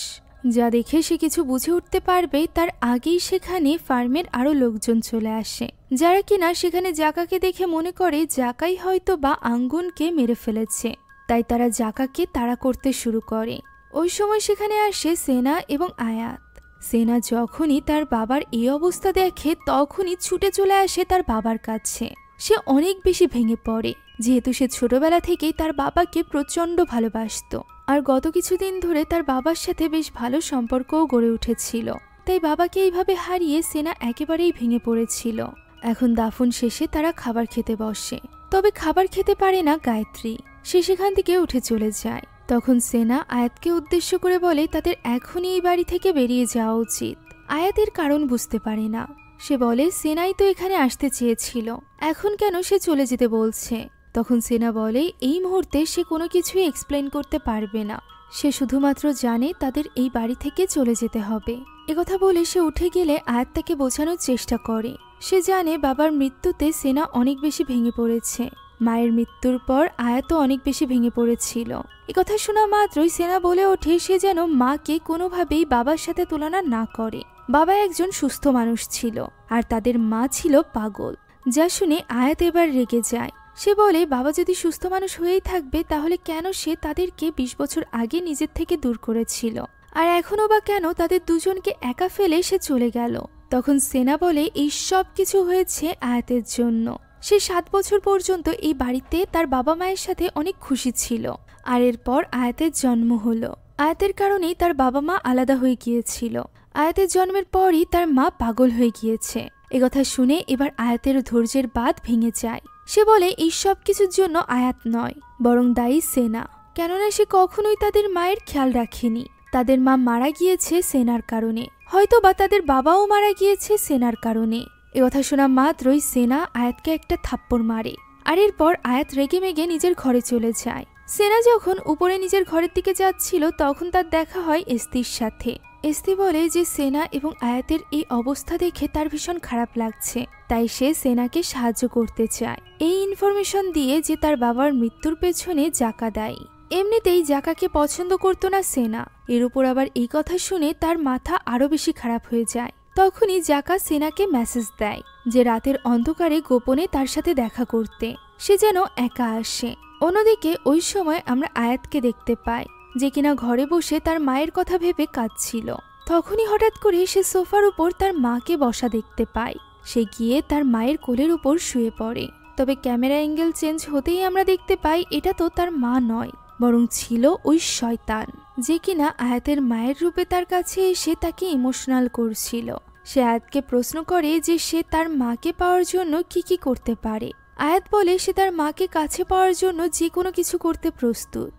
যা দেখে সে কিছু বুঝে উঠতে পারবে তার আগেই সেখানে ফার্মের আরো লোকজন চলে আসে, যারা কিনা সেখানে জাকাকে দেখে মনে করে জাকাই হয়তো বা আঙ্গুনকে মেরে ফেলেছে। তাই তারা জাকাকে তাড়া করতে শুরু করে। ওই সময় সেখানে আসে সেনা এবং আয়াত। সেনা যখনই তার বাবার এই অবস্থা দেখে তখনই ছুটে চলে আসে তার বাবার কাছে। সে অনেক বেশি ভেঙে পড়ে, যেহেতু সে ছোটবেলা থেকেই তার বাবাকে প্রচণ্ড ভালোবাসত, আর গত কিছুদিন ধরে তার বাবার সাথে বেশ ভালো সম্পর্কও গড়ে উঠেছিল। তাই বাবাকে এইভাবে হারিয়ে সেনা একেবারেই ভেঙে পড়েছিল। এখন দাফন শেষে তারা খাবার খেতে বসে, তবে খাবার খেতে পারে না গায়ত্রী। সে সেখান থেকে উঠে চলে যায়। তখন সেনা আয়াতকে উদ্দেশ্য করে বলে তাদের এখনই এই বাড়ি থেকে বেরিয়ে যাওয়া উচিত। আয়াতের কারণ বুঝতে পারে না। সে বলে সেনাই তো এখানে আসতে চেয়েছিল, এখন কেন সে চলে যেতে বলছে। তখন সেনা বলে এই মুহূর্তে সে কোনো কিছুই এক্সপ্লেন করতে পারবে না, সে শুধুমাত্র জানে তাদের এই বাড়ি থেকে চলে যেতে হবে। একথা বলে সে উঠে গেলে আয়াত তাকে বোঝানোর চেষ্টা করে। সে জানে বাবার মৃত্যুতে সেনা অনেক বেশি ভেঙে পড়েছে, মায়ের মৃত্যুর পর আয়াতও অনেক বেশি ভেঙে পড়েছিল। একথা শোনা মাত্রই সেনা বলে ওঠে সে যেন মাকে কোনোভাবেই বাবার সাথে তুলনা না করে। বাবা একজন সুস্থ মানুষ ছিল আর তাদের মা ছিল পাগল। যা শুনে আয়াত এবার রেগে যায়। সে বলে বাবা যদি সুস্থ মানুষ হয়েই থাকবে তাহলে কেন সে তাদেরকে 20 বছর আগে নিজের থেকে দূর করেছিল, আর এখনো বা কেন তাদের দুজনকে একা ফেলে সে চলে গেল। তখন সেনা বলে এই সব কিছু হয়েছে আয়াতের জন্য। সে 7 বছর পর্যন্ত এই বাড়িতে তার বাবা মায়ের সাথে অনেক খুশি ছিল, আর এরপর আয়াতের জন্ম হলো। আয়াতের কারণেই তার বাবা মা আলাদা হয়ে গিয়েছিল। আয়াতের জন্মের পরই তার মা পাগল হয়ে গিয়েছে। একথা শুনে এবার আয়াতের ধৈর্যের বাঁধ ভেঙে যায়। সে বলে এই সব কিছুর জন্য আয়াত নয়, বরং দায়ী সেনা, কেননা সে কখনোই তাদের মায়ের খেয়াল রাখেনি। তাদের মা মারা গিয়েছে সেনার কারণে, হয়তো বা তাদের বাবাও মারা গিয়েছে সেনার কারণে। একথা শোনা মাত্রই সেনা আয়াতকে একটা থাপ্পড় মারে, আর এরপর আয়াত রেগে মেগে নিজের ঘরে চলে যায়। সেনা যখন উপরে নিজের ঘরের দিকে যাচ্ছিল তখন তার দেখা হয় এস্তির সাথে। এস্তি বলে যে সেনা এবং আয়াতের এই অবস্থা দেখে তার ভীষণ খারাপ লাগছে, তাই সে সেনাকে সাহায্য করতে চায় এই ইনফরমেশন দিয়ে যে তার বাবার মৃত্যুর পেছনে জাকা দায়ী। এমনিতেই জাকাকে পছন্দ করতো না সেনা, এর উপর আবার এই কথা শুনে তার মাথা আরো বেশি খারাপ হয়ে যায়। তখনই জাকা সেনাকে মেসেজ দেয় যে রাতের অন্ধকারে গোপনে তার সাথে দেখা করতে, সে যেন একা আসে। অন্যদিকে ওই সময় আমরা আয়াতকে দেখতে পাই যে কিনা ঘরে বসে তার মায়ের কথা ভেবে কাঁদছিল। তখনই হঠাৎ করে সে সোফার উপর তার মাকে বসা দেখতে পায়। সে গিয়ে তার মায়ের কোলের উপর শুয়ে পড়ে, তবে ক্যামেরা অ্যাঙ্গেল চেঞ্জ হতেই আমরা দেখতে পাই এটা তো তার মা নয়, বরং ছিল ওই শয়তান, যে কিনা আয়াতের মায়ের রূপে তার কাছে এসে তাকে ইমোশনাল করছিল। সে আয়াতকে প্রশ্ন করে যে সে তার মাকে পাওয়ার জন্য কি কি করতে পারে। আয়াত বলে সে তার মাকে কাছে পাওয়ার জন্য যে কোনো কিছু করতে প্রস্তুত।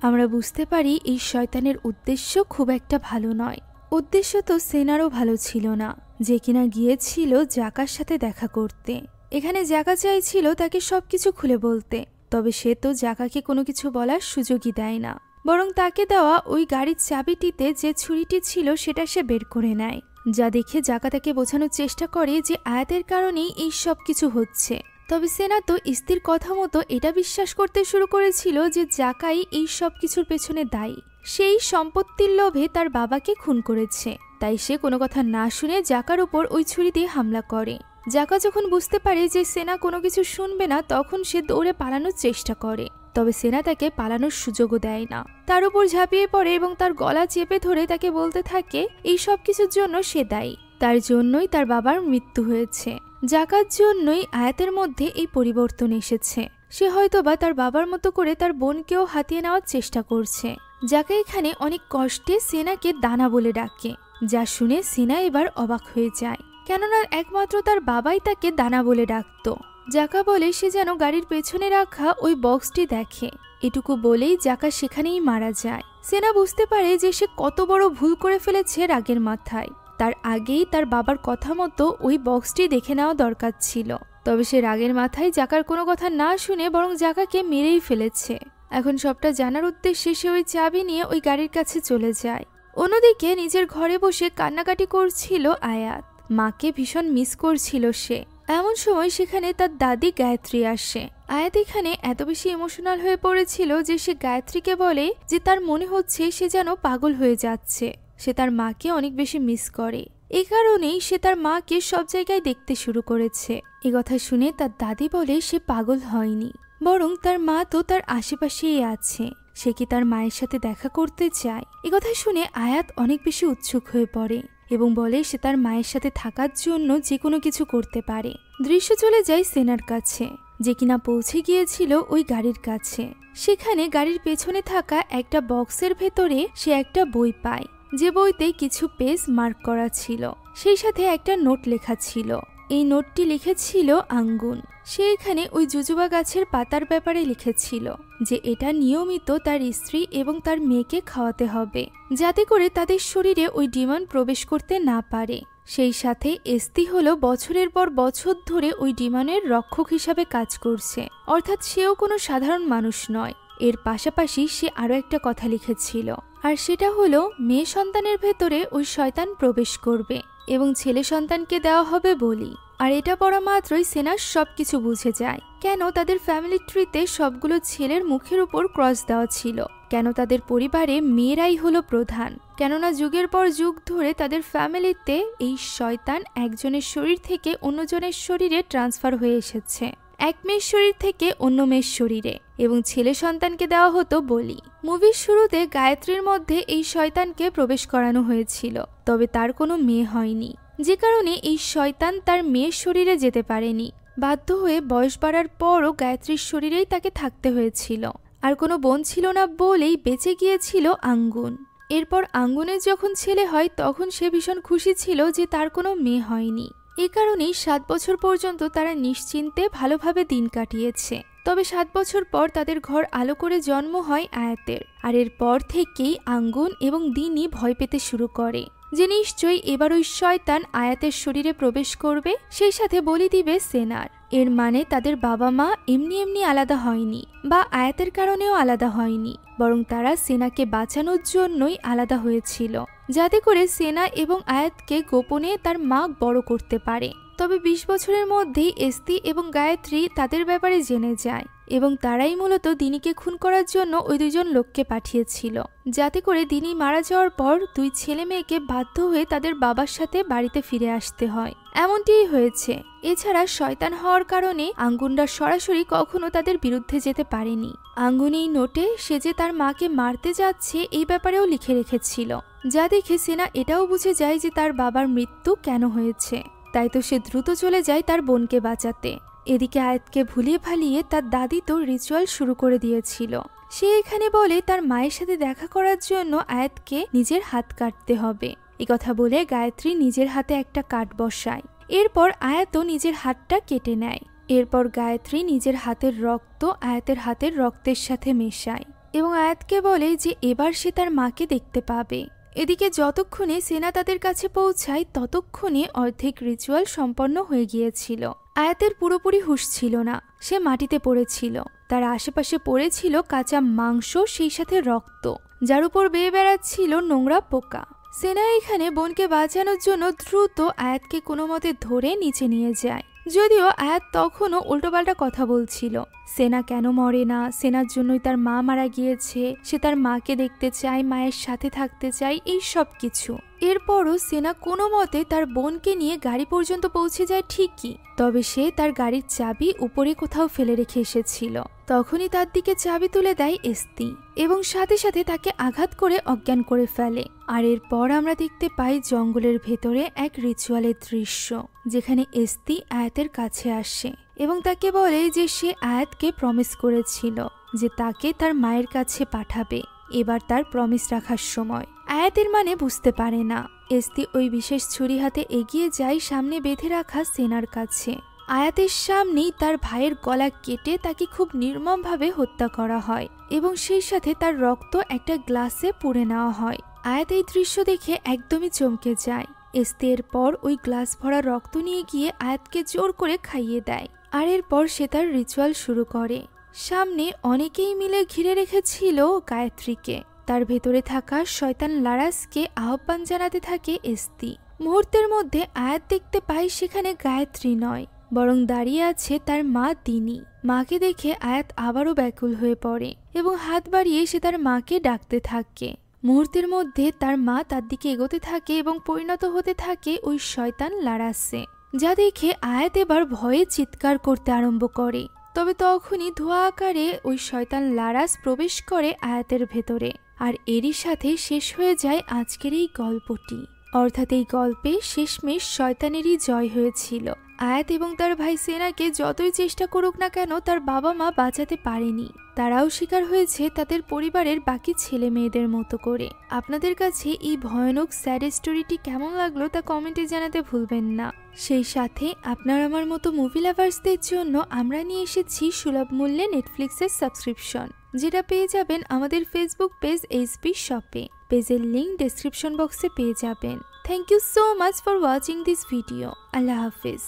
আমরা বুঝতে পারি এই শয়তানের উদ্দেশ্য খুব একটা ভালো নয়। উদ্দেশ্য তো সেনারও ভালো ছিল না, যে কিনা গিয়েছিল জাকার সাথে দেখা করতে। এখানে জাকা চাইছিল তাকে সবকিছু খুলে বলতে, তবে সে তো জাকাকে কোনো কিছু বলার সুযোগই দেয় না, বরং তাকে দেওয়া ওই গাড়ির চাবিটিতে যে ছুরিটি ছিল সেটা সে বের করে নেয়, যা দেখে জাকা তাকে বোঝানোর চেষ্টা করে যে আয়াতের কারণেই এই সব কিছু হচ্ছে। তবে সেনা তো স্ত্রীর কথা মতো এটা বিশ্বাস করতে শুরু করেছিল যে জাকাই এই সব কিছুর পেছনে দায়ী। সেই সম্পত্তির লোভে তার বাবাকে খুন করেছে, তাই সে কোনো কথা না শুনে জাকার উপর ওই ছুরি দিয়ে হামলা করে। জাকা যখন বুঝতে পারে যে সেনা কোনো কিছু শুনবে না তখন সে দৌড়ে পালানোর চেষ্টা করে, তবে সেনা তাকে পালানোর সুযোগও দেয় না, তার উপর ঝাঁপিয়ে পড়ে এবং তার গলা চেপে ধরে তাকে বলতে থাকে এই সব কিছুর জন্য সে দায়ী, তার জন্যই তার বাবার মৃত্যু হয়েছে, জাকার জন্যই আয়াতের মধ্যে এই পরিবর্তন এসেছে। সে হয়তোবা তার বাবার মতো করে তার বোনকেও হাতিয়ে নেওয়ার চেষ্টা করছে। জাকা এখানে অনেক কষ্টে সেনাকে দানা বলে ডাকে, যা শুনে সেনা এবার অবাক হয়ে যায়, কেননা একমাত্র তার বাবাই তাকে দানা বলে ডাকতো। জাকা বলে সে যেন গাড়ির পেছনে রাখা ওই বক্সটি দেখে। এটুকু বলেই জাকা সেখানেই মারা যায়। সেনা বুঝতে পারে যে সে কত বড় ভুল করে ফেলেছে রাগের মাথায়। তার আগেই তার বাবার কথা মতো ওই বক্সটি দেখে নেওয়া দরকার ছিল, তবে সে রাগের মাথায় জাকার কোনো কথা না শুনে বরং জাকাকে মেরেই ফেলেছে। এখন সবটা জানার উদ্দেশ্যে সে ওই চাবি নিয়ে ওই গাড়ির কাছে চলে যায়। অন্যদিকে নিজের ঘরে বসে কান্নাকাটি করছিল আয়াত, মাকে ভীষণ মিস করছিল সে। এমন সময় সেখানে তার দাদি গায়ত্রী আসে। আয়াত এখানে এত বেশি ইমোশনাল হয়ে পড়েছিল যে সে গায়ত্রীকে বলে যে তার মনে হচ্ছে সে যেন পাগল হয়ে যাচ্ছে, সে তার মাকে অনেক বেশি মিস করে, এই কারণেই সে তার মাকে সব জায়গায় দেখতে শুরু করেছে। এ কথা শুনে তার দাদি বলে সে পাগল হয়নি, বরং তার মা তো তার আশেপাশেই আছে, সে কি তার মায়ের সাথে দেখা করতে চায়। এ কথা শুনে আয়াত অনেক বেশি উৎসুক হয়ে পড়ে এবং বলে সে তার মায়ের সাথে থাকার জন্য যে কোনো কিছু করতে পারে। দৃশ্য চলে যায় সেনার কাছে, যে কিনা পৌঁছে গিয়েছিল ওই গাড়ির কাছে। সেখানে গাড়ির পেছনে থাকা একটা বক্সের ভেতরে সে একটা বই পায়, যে বইতে কিছু পেজ মার্ক করা ছিল, সেই সাথে একটা নোট লেখা ছিল। এই নোটটি লিখেছিল আঙ্গুন। সে এখানে ওই জুজুবা গাছের পাতার ব্যাপারে লিখেছিল যে এটা নিয়মিত তার স্ত্রী এবং তার মেয়েকে খাওয়াতে হবে, যাতে করে তাদের শরীরে ওই ডিমন প্রবেশ করতে না পারে। সেই সাথে এস্তি হলো বছরের পর বছর ধরে ওই ডিমনের রক্ষক হিসাবে কাজ করছে, অর্থাৎ সেও কোনো সাধারণ মানুষ নয়। এর পাশাপাশি সে আরও একটা কথা লিখেছিল, আর সেটা হলো মেয়ে সন্তানের ভেতরে ওই শয়তান প্রবেশ করবে এবং ছেলে সন্তানকে দেওয়া হবে বলি। আর এটা পড়া মাত্রই সেনা সবকিছু বুঝে যায়। কেন তাদের ফ্যামিলি ট্রিতে সবগুলো ছেলের মুখের উপর ক্রস দেওয়া ছিল, কেন তাদের পরিবারে মেয়েরাই হলো প্রধান, কেননা যুগের পর যুগ ধরে তাদের ফ্যামিলিতে এই শয়তান একজনের শরীর থেকে অন্যজনের শরীরে ট্রান্সফার হয়ে এসেছে, এক মেয়ের শরীর থেকে অন্য মেয়ের শরীরে, এবং ছেলে সন্তানকে দেওয়া হতো বলি। মুভির শুরুতে গায়ত্রীর মধ্যে এই শয়তানকে প্রবেশ করানো হয়েছিল, তবে তার কোনো মেয়ে হয়নি, যে কারণে এই শয়তান তার মেয়ের শরীরে যেতে পারেনি। বাধ্য হয়ে বয়স বাড়ার পরও গায়ত্রীর শরীরেই তাকে থাকতে হয়েছিল। আর কোনো বোন ছিল না বলেই বেঁচে গিয়েছিল আঙ্গুন। এরপর আঙ্গুনের যখন ছেলে হয় তখন সে ভীষণ খুশি ছিল যে তার কোনো মেয়ে হয়নি। এ কারণেই 7 বছর পর্যন্ত তারা নিশ্চিন্তে ভালোভাবে দিন কাটিয়েছে। তবে 7 বছর পর তাদের ঘর আলো করে জন্ম হয় আয়াতের। আর এরপর থেকেই আঙ্গুন এবং দিনই ভয় পেতে শুরু করে যে নিশ্চয়ই এবার ওই শয়তান আয়াতের শরীরে প্রবেশ করবে, সেই সাথে বলি দিবে সেনার। এর মানে তাদের বাবা মা এমনি এমনি আলাদা হয়নি বা আয়াতের কারণেও আলাদা হয়নি, বরং তারা সেনাকে বাঁচানোর জন্যই আলাদা হয়েছিল, যাতে করে সেনা এবং আয়াতকে গোপনে তার মা বড় করতে পারে। তবে 20 বছরের মধ্যেই এস্তি এবং গায়ত্রী তাদের ব্যাপারে জেনে যায় এবং তারাই মূলত দিনীকে খুন করার জন্য ওই দুজন লোককে পাঠিয়েছিল, যাতে করে দিনী মারা যাওয়ার পর দুই ছেলে মেয়েকে বাধ্য হয়ে তাদের বাবার সাথে বাড়িতে ফিরে আসতে হয়। এমনটিই হয়েছে। এছাড়া শয়তান হওয়ার কারণে আঙ্গুনরা সরাসরি কখনো তাদের বিরুদ্ধে যেতে পারেনি। আঙ্গুন এই নোটে সে যে তার মাকে মারতে যাচ্ছে এই ব্যাপারেও লিখে রেখেছিল, যা দেখে সেনা এটাও বুঝে যায় যে তার বাবার মৃত্যু কেন হয়েছে। তাই তো সে দ্রুত চলে যায় তার বোনকে বাঁচাতে। এদিকে আয়াতকে ভুলিয়ে ভালিয়ে তার দাদি তো রিচুয়াল শুরু করে দিয়েছিল। সে এখানে বলে তার মায়ের সাথে দেখা করার জন্য আয়াতকে নিজের হাত কাটতে হবে। এই কথা বলে গায়ত্রী নিজের হাতে একটা কাট বসায়। এরপর আয়াতও নিজের হাতটা কেটে নেয়। এরপর গায়ত্রী নিজের হাতের রক্ত আয়াতের হাতের রক্তের সাথে মেশায় এবং আয়াতকে বলে যে এবার সে তার মাকে দেখতে পাবে। এদিকে যতক্ষণে সেনা তাদের কাছে পৌঁছায় ততক্ষণে অর্ধেক রিচুয়াল সম্পন্ন হয়ে গিয়েছিল। আয়াতের পুরোপুরি হুঁশ ছিল না, সে মাটিতে পড়েছিল। তার আশেপাশে পড়েছিল কাঁচা মাংস, সেই সাথে রক্ত, যার উপর বেয়ে বেড়াচ্ছিল নোংরা পোকা। সেনা এখানে বোনকে বাঁচানোর জন্য দ্রুত আয়াতকে কোনো মতে ধরে নিচে নিয়ে যায়, যদিও আয়াত তখনও উল্টোপাল্টা কথা বলছিল। সেনা কেন মরে না, সেনার জন্যই তার মা মারা গিয়েছে, সে তার মাকে দেখতে চায়, মায়ের সাথে থাকতে চায়, এই সব কিছু। এরপরও সেনা কোনো মতে তার বোনকে নিয়ে গাড়ি পর্যন্ত পৌঁছে যায় ঠিকই, তবে সে তার গাড়ির চাবি উপরে কোথাও ফেলে রেখে এসেছিল। তখনই তার দিকে চাবি তুলে দেয় এস্তি এবং সাথে সাথে তাকে আঘাত করে অজ্ঞান করে ফেলে। আর এরপর আমরা দেখতে পাই জঙ্গলের ভেতরে এক রিচুয়ালের দৃশ্য, যেখানে এস্তি আয়াতের কাছে আসে এবং তাকে বলে যে সে আয়াতকে প্রমিস করেছিল যে তাকে তার মায়ের কাছে পাঠাবে। এবার তার প্রমিস রাখার সময়। আয়াতের মানে বুঝতে পারে না। এস্তি ওই বিশেষ ছুরি হাতে এগিয়ে যায় সামনে বেঁধে রাখা সেনার কাছে। আয়াতের সামনেই তার ভাইয়ের গলা কেটে তাকে খুব নির্মমভাবে হত্যা করা হয় এবং সেই সাথে তার রক্ত একটা গ্লাসে পুড়ে নেওয়া হয়। আয়াত এই দৃশ্য দেখে একদমই চমকে যায়। এস্তি এরপর ওই গ্লাস ভরা রক্ত নিয়ে গিয়ে আয়াতকে জোর করে খাইয়ে দেয়। আর এরপর সে তার রিচুয়াল শুরু করে। সামনে অনেকেই মিলে ঘিরে রেখেছিল গায়ত্রীকে। তার ভেতরে থাকা শয়তান লারাসকে আহ্বান জানাতে থাকে এস্তি। মুহূর্তের মধ্যে আয়াত দেখতে পায় সেখানে গায়ত্রী নয়, বরং দাঁড়িয়ে আছে তার মা দিনী। মাকে দেখে আয়াত আবারও ব্যাকুল হয়ে পড়ে এবং হাত বাড়িয়ে সে তার মাকে ডাকতে থাকে। মুহূর্তের মধ্যে তার মা তার দিকে এগোতে থাকে এবং পরিণত হতে থাকে ওই শয়তান লারাসে, যা দেখে আয়াত এবার ভয়ে চিৎকার করতে আরম্ভ করে। তবে তখনই ধোঁয়া আকারে ওই শয়তান লারাস প্রবেশ করে আয়াতের ভেতরে। আর এরই সাথে শেষ হয়ে যায় আজকের এই গল্পটি। অর্থাৎ এই গল্পে শেষমেশ শয়তানেরই জয় হয়েছিল। আয়াত এবং তার ভাই সেনাকে যতই চেষ্টা করুক না কেন তার বাবা মা বাঁচাতে পারেনি। তারাও শিকার হয়েছে তাদের পরিবারের বাকি ছেলে মেয়েদের মতো করে। আপনাদের কাছে এই ভয়ানক স্যাড স্টোরিটি কেমন লাগলো তা কমেন্টে জানাতে ভুলবেন না। সেই সাথে আপনার আমার মতো মুভি লাভার্সদের জন্য আমরা নিয়ে এসেছি সুলভ মূল্যে নেটফ্লিক্সের সাবস্ক্রিপশন, যেটা পেয়ে যাবেন আমাদের ফেসবুক পেজ এইচপি শপে। পেজের লিঙ্ক ডেসক্রিপশন বক্সে পেয়ে যাবেন। Thank you so much for watching this video. আল্লাহ হাফিজ।